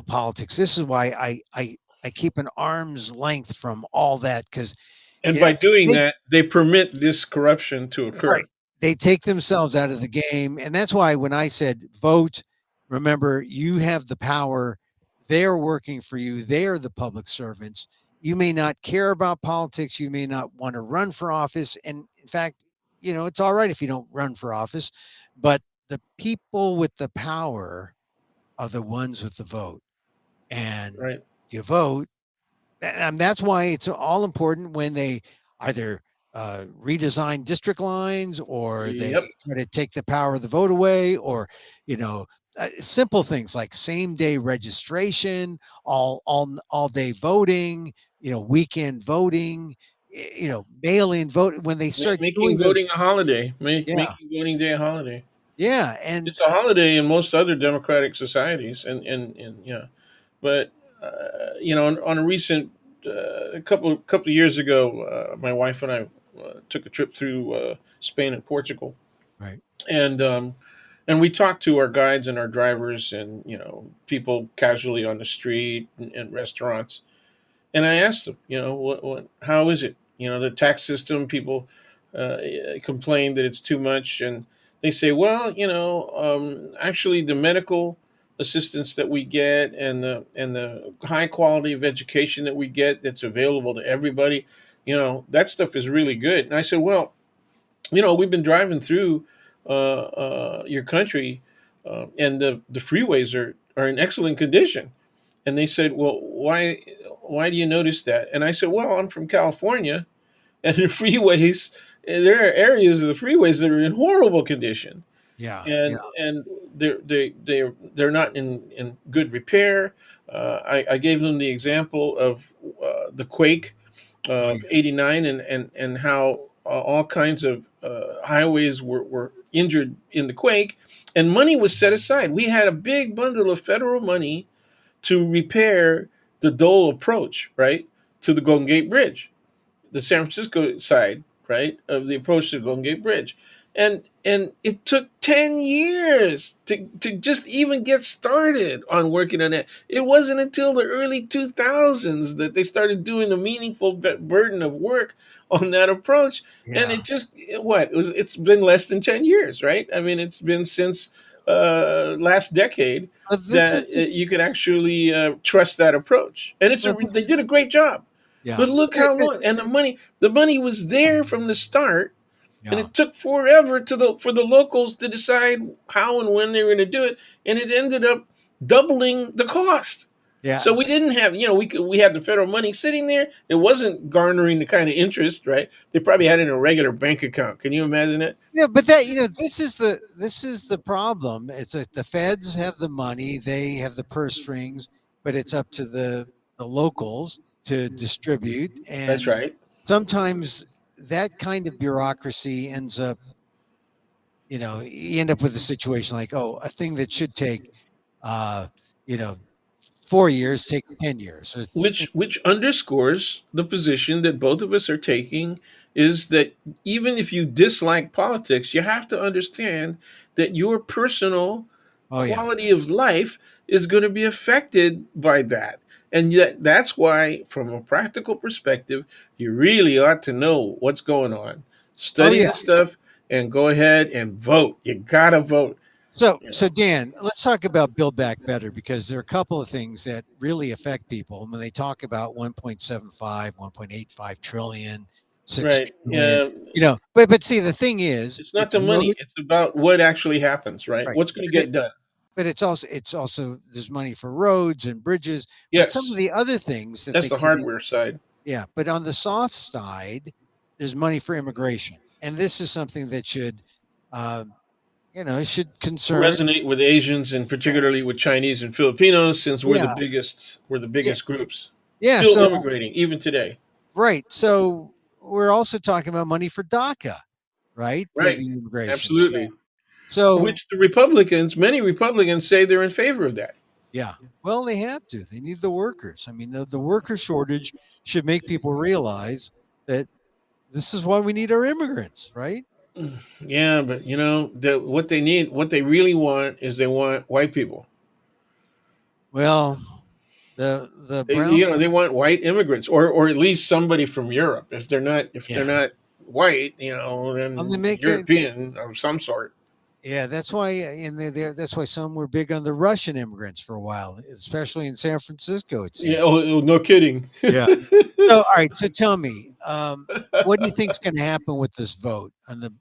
politics. This is why I keep an arm's length from all that because And you know by doing they that, they permit this corruption to right occur. they take themselves out of the game, and that's why when I said vote, remember you have the power. They're working for you. They are the public servants. You may not care about politics. You may not want to run for office, and in fact, it's all right if you don't run for office, but the people with the power are the ones with the vote, and Right. you vote. And that's why it's all important when they either redesign district lines or they Yep. try to take the power of the vote away, or you know simple things like same day registration, all day voting, weekend voting, mail in vote. When they start Making doing those, voting a holiday, yeah, making voting day a holiday. yeah, and It's a holiday in most other democratic societies, and yeah, but on a recent couple of years ago, my wife and I took a trip through Spain and Portugal, right, and and we talked to our guides and our drivers, and people casually on the street and restaurants, and I asked them, how is it? The tax system. People complain that it's too much, and they say, well, actually, the medical assistance that we get and the high quality of education that we get that's available to everybody, that stuff is really good. And I said, well, we've been driving through your country, and the freeways are in excellent condition. And they said, well, why do you notice that? And I said, well, I'm from California, and the freeways, there are areas of the freeways that are in horrible condition, yeah, yeah, and they're not in good repair. I gave them the example of the quake oh of yeah, '89, and how all kinds of highways were injured in the quake, and money was set aside. We had a big bundle of federal money to repair the Dole approach, right, to the Golden Gate Bridge, the San Francisco side, right, of the approach to the Golden Gate Bridge. And it took 10 years to just even get started on working on that. It wasn't until the early 2000s that they started doing a meaningful burden of work on that approach. And yeah. it just, it's been less than 10 years, right? I mean, it's been since last decade But this is that you could actually trust that approach. And well, this they is did a great job. yeah, But look how long, and the money was there from the start, and yeah, it took forever for the locals to decide how and when they were going to do it, and it ended up doubling the cost. yeah. So we didn't have, we had the federal money sitting there. It wasn't garnering the kind of interest, right? They probably had it in a regular bank account. Can you imagine it? Yeah, but that this is the problem. It's like the feds have the money, they have the purse strings, but it's up to the locals to distribute. That's And right. sometimes that kind of bureaucracy ends up, you end up with a situation like, oh, a thing that should take, uh, you know, 4 years takes 10 years. So Which underscores the position that both of us are taking, is that even if you dislike politics, you have to understand that your personal oh yeah, quality of life is going to be affected by that. And yet that's why, from a practical perspective, you really ought to know what's going on. oh Study yeah. the stuff and go ahead and vote. You gotta vote. So Dan, let's talk about Build Back Better because there are a couple of things that really affect people when they talk about 1.75, 1.85 trillion, six Right. trillion. But see, the thing is, It's not it's the road, money, it's about what actually happens, right? right? What's going to get done. But it's also there's money for roads and bridges, but some of Yes, the other things that that's they the can do, hardware side. yeah. But on the soft side, there's money for immigration, and this is something that um, should concern. Resonate with Asians and Yeah, particularly with Chinese and Filipinos, since we're the yeah, biggest we're the yeah, biggest groups yeah. still So immigrating even today. right. So we're also talking about money for DACA, right? Right. The immigration. Absolutely. So Which the Republicans, many Republicans say they're in favor of that. yeah. Well, they have to. They need the workers. I mean, the worker shortage should make people realize that this is why we need our immigrants, right? Yeah, but what they need, what they really want is they want white people. Well, the They, brown, they want white immigrants, or at least somebody from Europe. If they're yeah. not white, They then make it. European of some sort. Yeah, that's why, and that's why some were big on the Russian immigrants for a while, especially in San Francisco. It Yeah. seemed. Oh, no kidding. Yeah. So, all right. So, tell me, what do you think's going to happen with this vote on the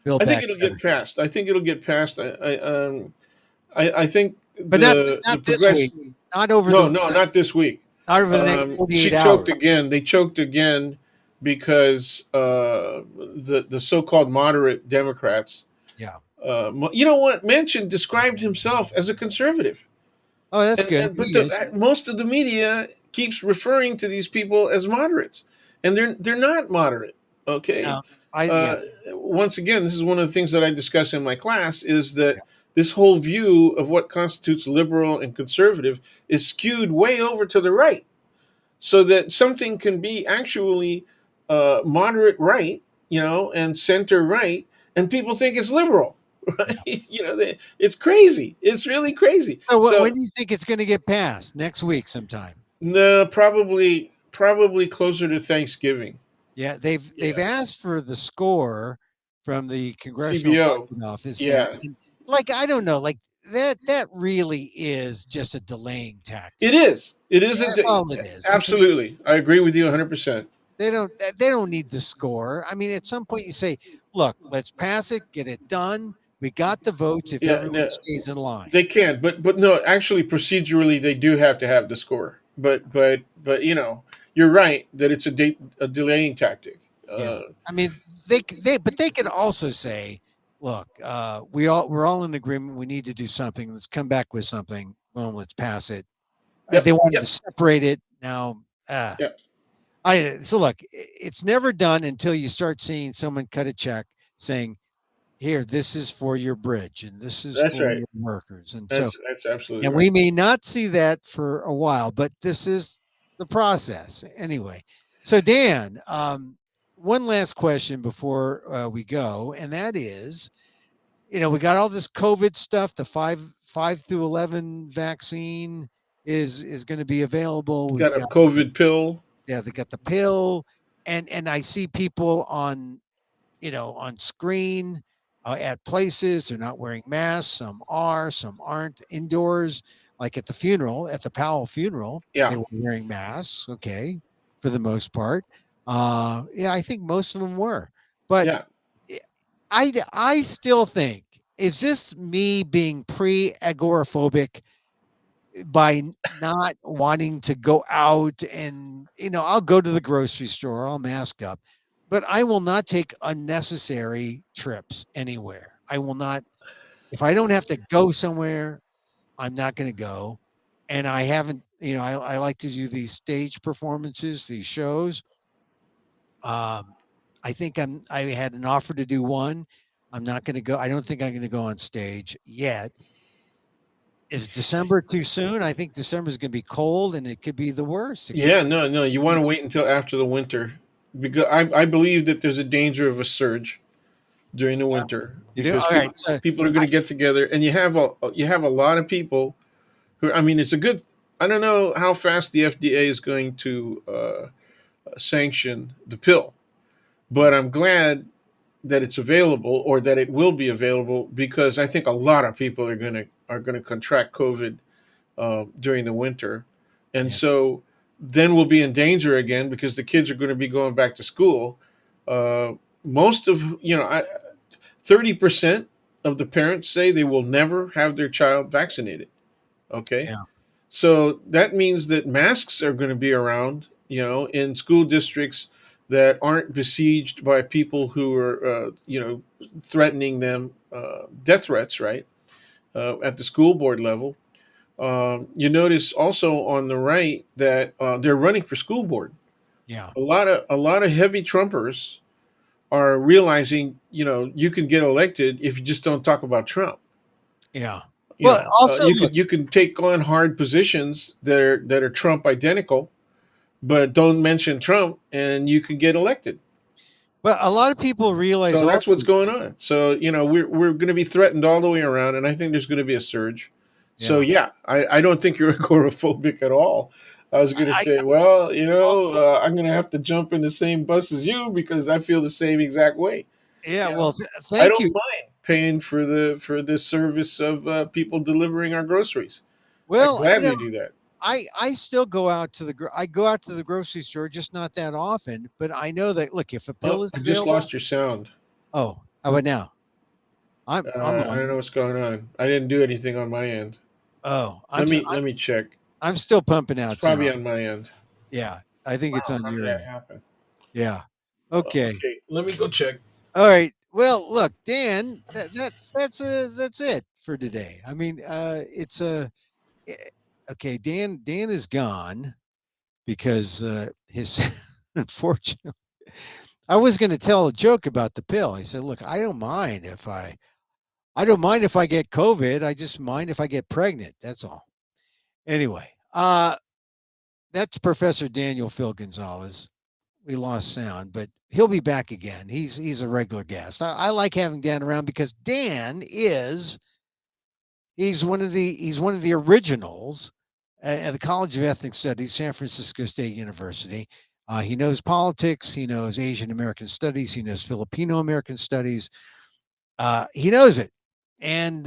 Build I think Back it'll Better? get passed. I think it'll get passed. I think But the not this progress. week. Not over No, the no, not this week. not over the next 48 She hours. choked again. They choked again because the so-called moderate Democrats. Yeah. You know what? Manchin described himself as a conservative, Oh, that's good. and but He is. most of the media keeps referring to these people as moderates, and they're not moderate. Okay. No, yeah, Uh, Once again, this is one of the things that I discuss in my class is that yeah, this whole view of what constitutes liberal and conservative is skewed way over to the right, so that something can be actually moderate right, and center right, and people think it's liberal. Right? yeah. It's crazy. It's really crazy. So, when So do you think it's going to get passed? Next week, sometime. no, probably closer to Thanksgiving. Yeah, they've Yeah. asked for the score from the Congressional CBO. Budget Office. Yeah, Yeah. and like I don't know, like that really is just a delaying tactic. It is. It That's isn't. all it is because Absolutely. I agree with you 100%. they don't need the score. I mean, at some point you say, "Look, let's pass it, get it done. We got the votes if Yeah, everyone no, stays in line." they can, but no, actually procedurally they do have to have the score. But you're right that it's a delaying tactic. Yeah, I mean, but they could also say, "Look, we're all in agreement. We need to do something. Let's come back with something. Boom, let's pass it." They Yep, wanted to yep, separate it now. yep. So look, it's never done until you start seeing someone cut a check saying, "Here, this is for your bridge, and this is That's for right. your workers." And so, That's absolutely and right. we may not see that for a while, but this is the process anyway. So, Dan, one last question before we go, and that is, we got all this COVID stuff. The five through 11 vaccine is going to be available. We've Got a got COVID pill. yeah, they got the pill, and I see people on screen at places. They're not wearing masks. Some are, some aren't. Indoors, like at the funeral, at the Powell funeral, they Yeah, were wearing masks. Okay, for the most part. Yeah, I think most of them were, but yeah. I still think, is this me being pre-agoraphobic by not wanting to go out, and I'll go to the grocery store, I'll mask up, but I will not take unnecessary trips anywhere. I will not. If I don't have to go somewhere, I'm not going to go. And I haven't, I like to do these stage performances, these shows. um I had an offer to do one. I'm not going to go. I don't think I'm going to go on stage yet. Is December too soon? I think December is going to be cold, and it could be the worst. It could Yeah, no, no. You want to wait until after the winter because I believe that there's a danger of a surge during the yeah, winter you do. because All right. So people are going to get together, and you have a lot of people who. I mean, it's a good. I don't know how fast the FDA is going to sanction the pill, but I'm glad that it's available or that it will be available because I think a lot of people are going to contract COVID during the winter, and yeah, so then we'll be in danger again because the kids are going to be going back to school. Most of 30% of the parents say they will never have their child vaccinated. Okay, yeah, so that means that masks are going to be around, in school districts that aren't besieged by people who are, threatening them, death threats, right, at the school board level. You notice also on the right that they're running for school board. Yeah. A lot of heavy Trumpers are realizing, you can get elected if you just don't talk about Trump. Yeah. Well, also You look. can take on hard positions that are Trump identical, but don't mention Trump, and you can get elected. But a lot of people realize So that's what's also. going on. So we're going to be threatened all the way around, and I think there's going to be a surge. So Yeah. yeah, I don't think you're agoraphobic at all. I was going to I, say, well, I'm going to have to jump in the same bus as you because I feel the same exact way. yeah. You Well, know, I thank don't you. mind paying for the service of people delivering our groceries. I Well, gladly do that. I still go out to I go out to the grocery store, just not that often. But I know that look, if a Oh, pill is I just available. lost your sound. Oh, how about now? I'm I don't know on. what's going on. I didn't do anything on my end. Oh, Let me check. I'm still pumping It's out probably sound. on my end. Yeah, I think it's Wow, on how did your that end. happen? Yeah. Okay. Okay, let me go check. All right. Well, look, Dan, that's it for today. I mean, it's a eh, okay. Dan is gone because his unfortunately. I was going to tell a joke about the pill. I said, "Look, I don't mind if I get COVID. I just mind if I get pregnant. That's all." Anyway, that's Professor Daniel Phil Gonzalez. We lost sound, but he'll be back again. He's a regular guest. I like having Dan around because Dan is he's one of the originals at the College of Ethnic Studies, San Francisco State University. He knows politics. He knows Asian American studies. He knows Filipino American studies. He knows it, and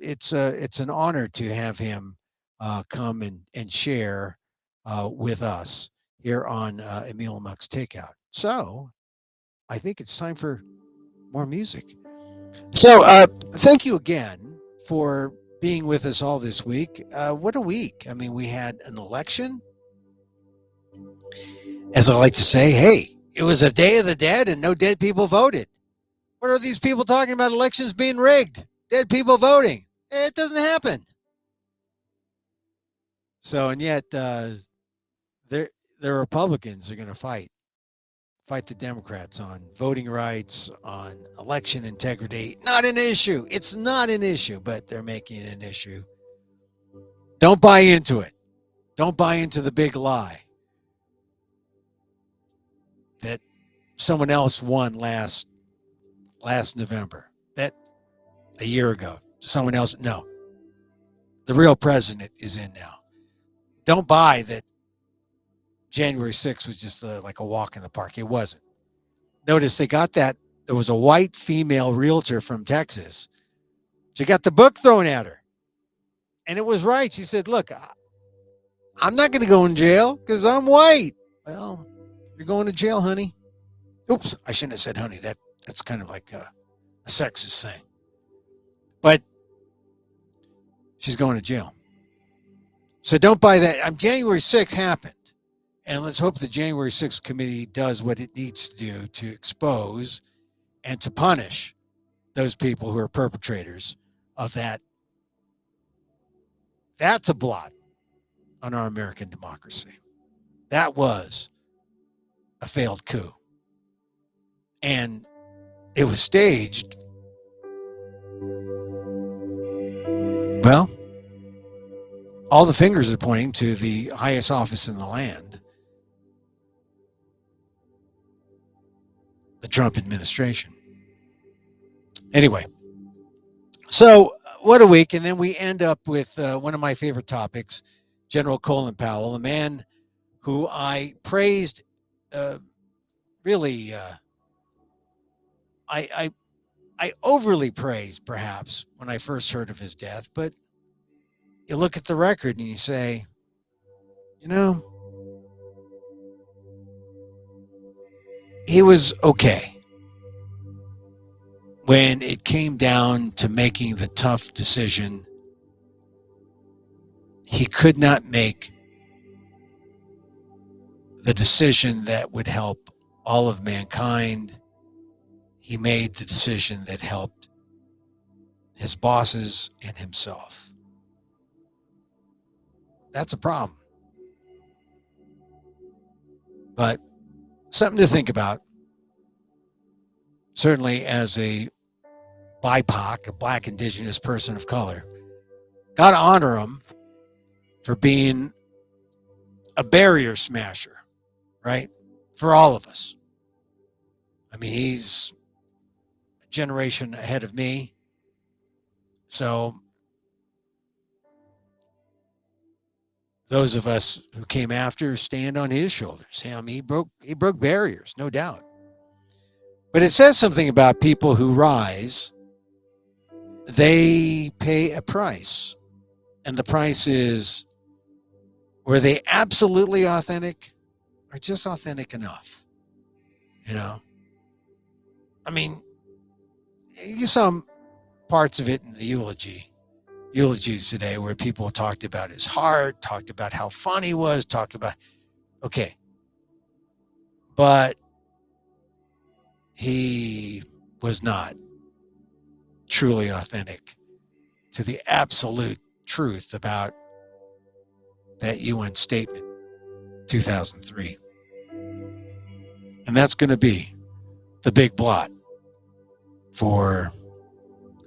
it's an honor to have him come and share with us here on Emil Muck's Takeout. So I think it's time for more music. So thank you again for being with us all this week. What a week! I mean, we had an election, as I like to say. Hey, it was a Day of the Dead, and no dead people voted. What are these people talking about elections being rigged? Dead people voting. It doesn't happen. So, and yet, the Republicans are going to fight the Democrats on voting rights, on election integrity. Not an issue. It's not an issue, but they're making it an issue. Don't buy into it. Don't buy into the big lie that someone else won last November. That a year ago, someone else. No, the real president is in now. Don't buy that January 6th was just like a walk in the park. It wasn't. Notice they got that. There was a white female realtor from Texas. She got the book thrown at her. And it was right. She said, "Look, I'm not going to go in jail because I'm white." Well, you're going to jail, honey. Oops, I shouldn't have said honey. That's kind of like a sexist thing. But she's going to jail. So don't buy that. January 6th happened. And let's hope the January 6th committee does what it needs to do to expose and to punish those people who are perpetrators of that. That's a blot on our American democracy. That was a failed coup. And it was staged, well, all the fingers are pointing to the highest office in the land, the Trump administration. Anyway, so what a week. And then we end up with one of my favorite topics, General Colin Powell, a man who I praised uh, really, I, I, I overly praised perhaps when I first heard of his death, but you look at the record and you say, you know, he was okay when it came down to making the tough decision. He could not make the decision that would help all of mankind. He made the decision that helped his bosses and himself. That's a problem. But something to think about. Certainly as a BIPOC, a Black Indigenous person of color. Got to honor him for being a barrier smasher, right? For all of us. I mean, he's a generation ahead of me. So those of us who came after stand on his shoulders. I mean, he broke barriers, no doubt. But it says something about people who rise. They pay a price. And the price is, were they absolutely authentic or just authentic enough? You know? I mean, you saw parts of it in the eulogies today where people talked about his heart, talked about how fun he was, talked about, okay. But he was not truly authentic to the absolute truth about that UN statement, 2003. And that's going to be the big blot for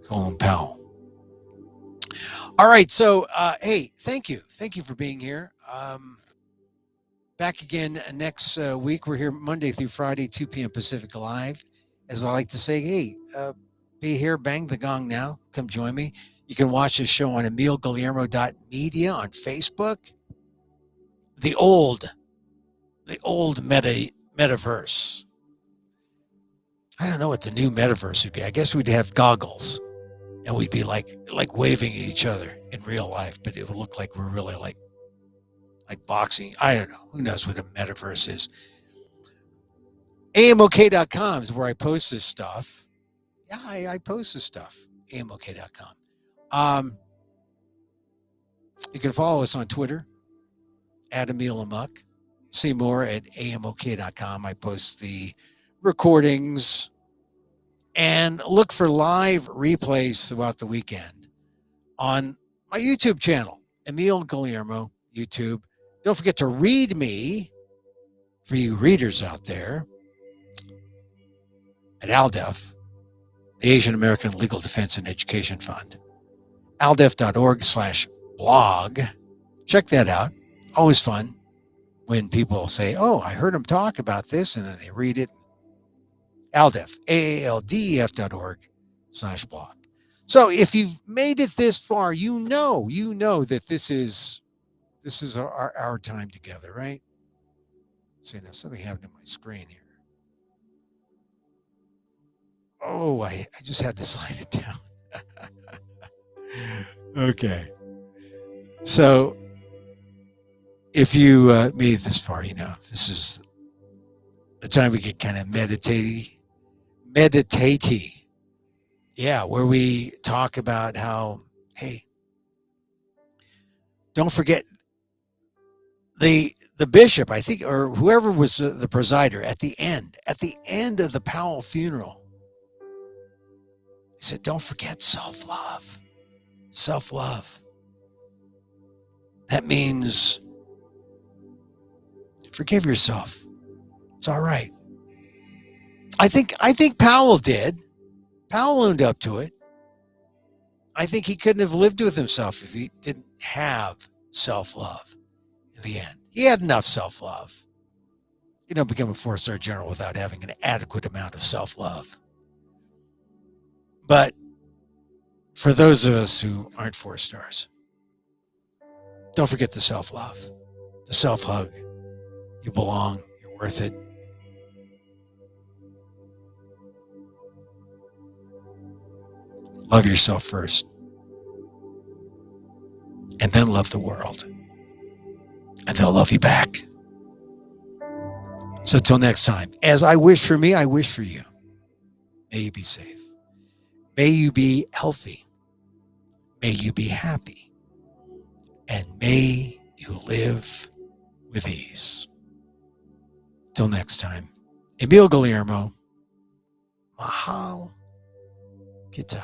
Colin Powell. All right. So, hey, thank you. Thank you for being here. Back again next week. We're here Monday through Friday, 2 p.m. Pacific Live. As I like to say, hey, be here, bang the gong now. Come join me. You can watch this show on emilguillermo.media on Facebook. The old metaverse. I don't know what the new metaverse would be. I guess we'd have goggles and we'd be like waving at each other in real life, but it would look like we're really like boxing. I don't know. Who knows what a metaverse is? AMOK.com is where I post this stuff. Yeah, I post this stuff. AMOK.com. You can follow us on Twitter at Emil Amok. See more at AMOK.com. I post the recordings and look for live replays throughout the weekend on my YouTube channel, Emil Guillermo, YouTube. Don't forget to read me, for you readers out there, at ALDEF, the Asian American Legal Defense and Education Fund. aldef.org/blog. Check that out. Always fun when people say, oh, I heard him talk about this, and then they read it. ALDEF, AALDEF.org/blog. So if you've made it this far, you know that this is our time together, right? See, now something happened to my screen here. Oh, I just had to slide it down. Okay. So if you made it this far, this is the time we get kind of meditatey. Yeah, where we talk about how, hey, don't forget the bishop, I think, or whoever was the presider at the end of the Powell funeral, he said, don't forget self-love. Self-love. That means forgive yourself. It's all right. I think Powell did. Powell owned up to it. I think he couldn't have lived with himself if he didn't have self-love in the end. He had enough self-love. You don't become a 4-star general without having an adequate amount of self-love. But for those of us who aren't 4 stars, don't forget the self-love, the self-hug. You belong. You're worth it. Love yourself first. And then love the world. And they'll love you back. So till next time, as I wish for me, I wish for you. May you be safe. May you be healthy. May you be happy. And may you live with ease. Till next time, Emil Guillermo, Mahal Kita.